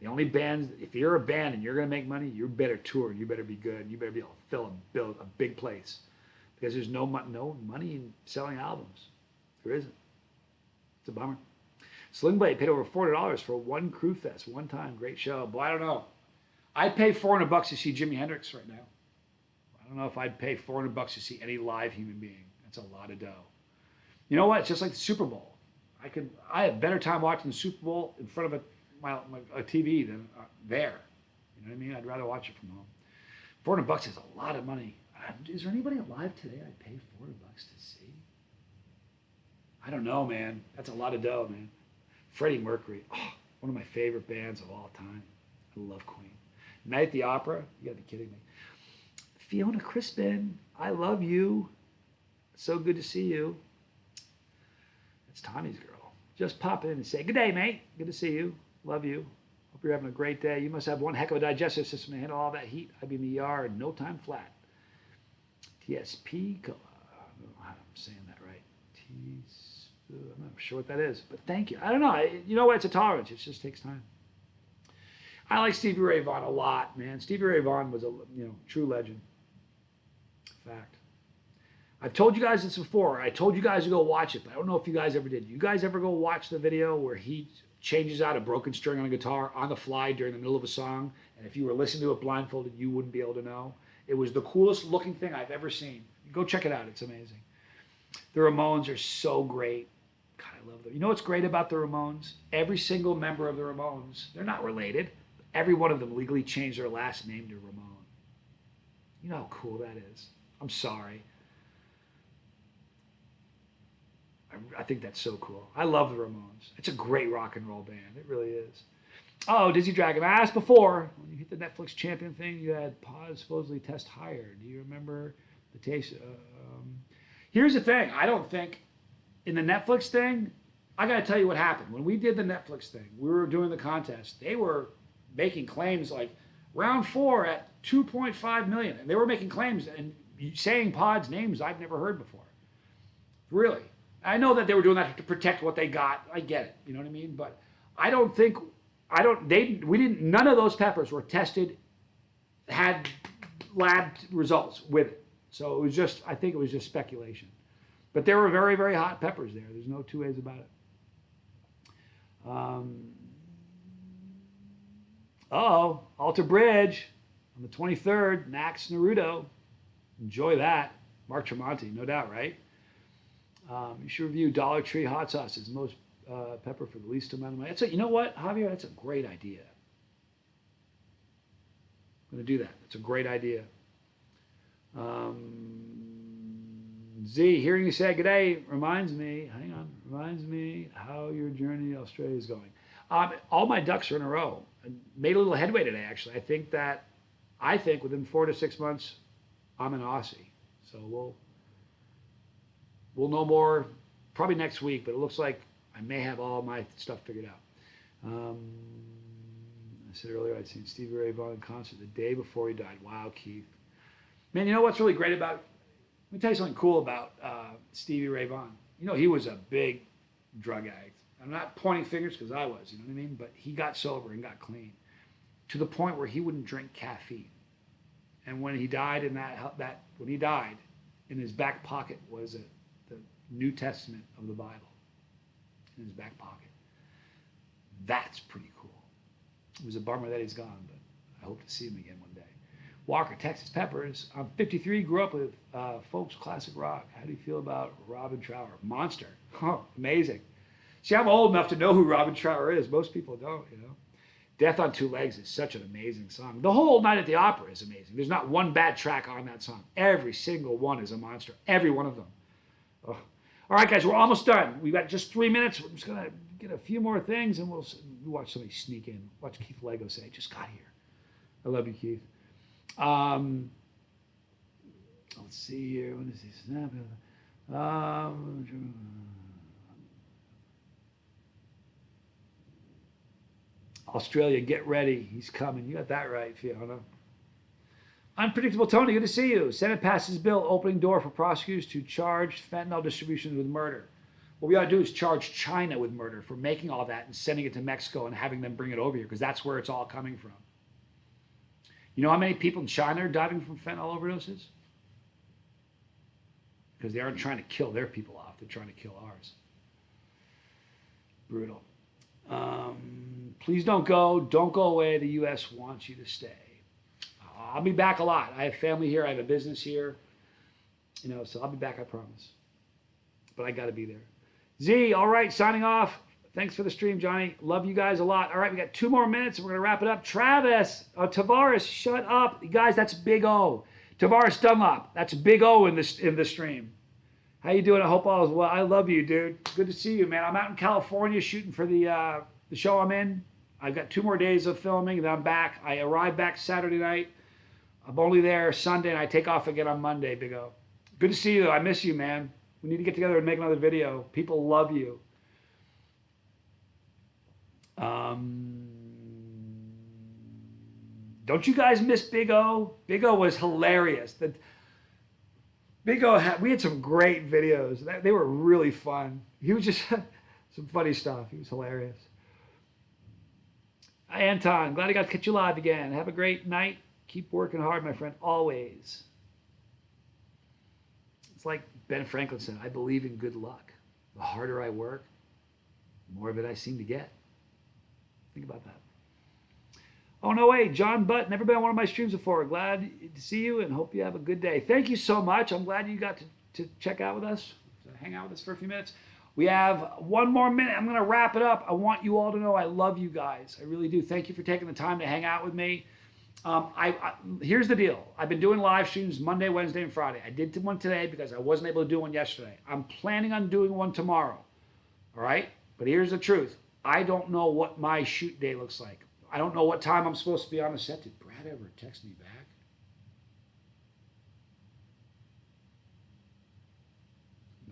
The only bands, if you're a band and you're going to make money, you better tour. You better be good. You better be able to build a big place. Because there's no money in selling albums. There isn't. It's a bummer. Sling Blade paid over $400 for one Crew Fest one time. Great show. Boy, I don't know. I'd pay $400 to see Jimi Hendrix right now. I don't know if I'd pay $400 to see any live human being. That's a lot of dough. You know what? It's just like the Super Bowl. I have better time watching the Super Bowl in front of a TV than there. You know what I mean? I'd rather watch it from home. $400 is a lot of money. Is there anybody alive today I'd pay $400 to see? I don't know, man. That's a lot of dough, man. Freddie Mercury, one of my favorite bands of all time. I love Queen. Night at the Opera, you gotta be kidding me. Fiona Crispin, I love you. So good to see you. That's Tommy's girl. Just pop in and say, good day, mate. Good to see you. Love you. Hope you're having a great day. You must have one heck of a digestive system to handle all that heat. I'd be in the ER in no time flat. TSP, I don't know how I'm saying that right. I'm not sure what that is, but thank you. I don't know. You know what? It's a tolerance. It just takes time. I like Stevie Ray Vaughan a lot, man. Stevie Ray Vaughan was a true legend. Fact. I've told you guys this before. I told you guys to go watch it, but I don't know if you guys ever did. You guys ever go watch the video where he changes out a broken string on a guitar on the fly during the middle of a song, and if you were listening to it blindfolded, you wouldn't be able to know? It was the coolest looking thing I've ever seen. Go check it out. It's amazing. The Ramones are so great. God, I love them. You know what's great about the Ramones? Every single member of the Ramones, they're not related. Every one of them legally changed their last name to Ramone. You know how cool that is? I'm sorry. I think that's so cool. I love the Ramones. It's a great rock and roll band. It really is. Oh, Dizzy Dragon. I asked before, when you hit the Netflix champion thing, you had pause supposedly test higher. Do you remember the taste? Here's the thing. I don't think in the Netflix thing, I got to tell you what happened. When we did the Netflix thing, we were doing the contest. They were making claims like round 4 at 2.5 million. And they were making claims and saying pods names I've never heard before. Really. I know that they were doing that to protect what they got. I get it. You know what I mean? But I don't think, none of those peppers were tested, had lab results with it. So it was just, I think it was just speculation. But there were very, very hot peppers there. There's no two ways about it. Uh-oh, Alter Bridge. On the 23rd, Max Naruto. Enjoy that. Mark Tremonti, no doubt, right? You should review Dollar Tree hot sauce. It's the most pepper for the least amount of money. You know what, Javier? That's a great idea. I'm going to do that. That's a great idea. Z, hearing you say good day reminds me how your journey to Australia is going. All my ducks are in a row. I made a little headway today, actually. I think within 4 to 6 months, I'm an Aussie. So we'll know more probably next week, but it looks like I may have all my stuff figured out. I said earlier I'd seen Stevie Ray Vaughan in concert the day before he died. Wow, Keith. Man, you know what's really great about, let me tell you something cool about Stevie Ray Vaughan. You know, he was a big drug addict. I'm not pointing fingers because I was, you know what I mean? But he got sober and got clean to the point where he wouldn't drink caffeine. And when he died when he died, in his back pocket was the New Testament of the Bible. In his back pocket. That's pretty cool. It was a bummer that he's gone, but I hope to see him again one day. Walker, Texas Peppers. I'm 53, grew up with folks classic rock. How do you feel about Robin Trower? Monster. Oh, amazing. See, I'm old enough to know who Robin Trower is. Most people don't, you know. Death on Two Legs is such an amazing song. The whole Night at the Opera is amazing. There's not one bad track on that song. Every single one is a monster. Every one of them. Oh. All right, guys, we're almost done. We've got just 3 minutes. We're just going to get a few more things, and we'll watch somebody sneak in. Watch Keith Lego say, just got here. I love you, Keith. Let's see here. When is he snap? Australia, get ready. He's coming. You got that right, Fiona. Unpredictable Tony, good to see you. Senate passes bill opening door for prosecutors to charge fentanyl distribution with murder. What we ought to do is charge China with murder for making all that and sending it to Mexico and having them bring it over here because that's where it's all coming from. You know how many people in China are dying from fentanyl overdoses? Because they aren't trying to kill their people off. They're trying to kill ours. Brutal. Please don't go. Don't go away. The U.S. wants you to stay. I'll be back a lot. I have family here. I have a business here. You know, so I'll be back, I promise. But I got to be there. Z, all right, signing off. Thanks for the stream, Johnny. Love you guys a lot. All right, we got 2 more minutes, and we're going to wrap it up. Travis, Tavares, shut up. You guys, that's Big O. Tavares Dunlop, that's Big O in the stream. How you doing? I hope all is well. I love you, dude. Good to see you, man. I'm out in California shooting for the show I'm in. I've got 2 more days of filming, then I'm back. I arrive back Saturday night. I'm only there Sunday, and I take off again on Monday, Big O. Good to see you, though. I miss you, man. We need to get together and make another video. People love you. Don't you guys miss Big O? Big O was hilarious. We had some great videos. They were really fun. He was just some funny stuff. He was hilarious. Hi, Anton. Glad I got to catch you live again. Have a great night. Keep working hard, my friend, always. It's like Ben Franklin said, I believe in good luck. The harder I work, the more of it I seem to get. Think about that. Oh, no way. John Butt, never been on one of my streams before. Glad to see you and hope you have a good day. Thank you so much. I'm glad you got to check out with us, to hang out with us for a few minutes. We have 1 more minute. I'm going to wrap it up. I want you all to know I love you guys. I really do. Thank you for taking the time to hang out with me. Here's the deal. I've been doing live streams Monday, Wednesday, and Friday. I did one today because I wasn't able to do one yesterday. I'm planning on doing one tomorrow. All right? But here's the truth. I don't know what my shoot day looks like. I don't know what time I'm supposed to be on the set. Did Brad ever text me back?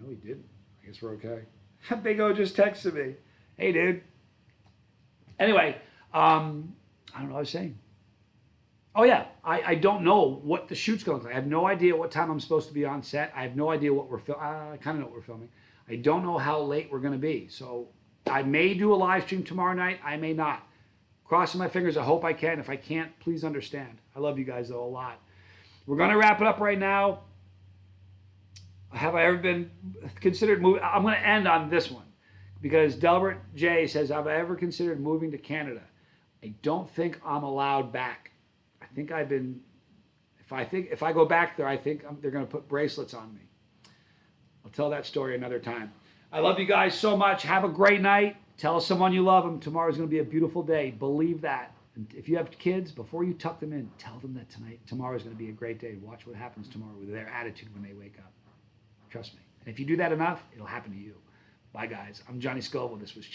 No, he didn't. I guess we're okay. Big O just texted me. Hey, dude. Anyway, I don't know what I was saying. Oh, yeah. I don't know what the shoot's going to look like. I have no idea what time I'm supposed to be on set. I have no idea what we're filming. I kind of know what we're filming. I don't know how late we're going to be. So I may do a live stream tomorrow night. I may not. Crossing my fingers. I hope I can. If I can't, please understand. I love you guys, though, a lot. We're going to wrap it up right now. Have I ever been considered moving? I'm going to end on this one because Delbert J says, have I ever considered moving to Canada? I don't think I'm allowed back. I think I've been. If I go back there, I think they're going to put bracelets on me. I'll tell that story another time. I love you guys so much. Have a great night. Tell someone you love them. Tomorrow's going to be a beautiful day. Believe that. And if you have kids, before you tuck them in, tell them that tomorrow's going to be a great day. Watch what happens tomorrow with their attitude when they wake up. Trust me. And if you do that enough, it'll happen to you. Bye, guys. I'm Johnny Scoville. This was Chase.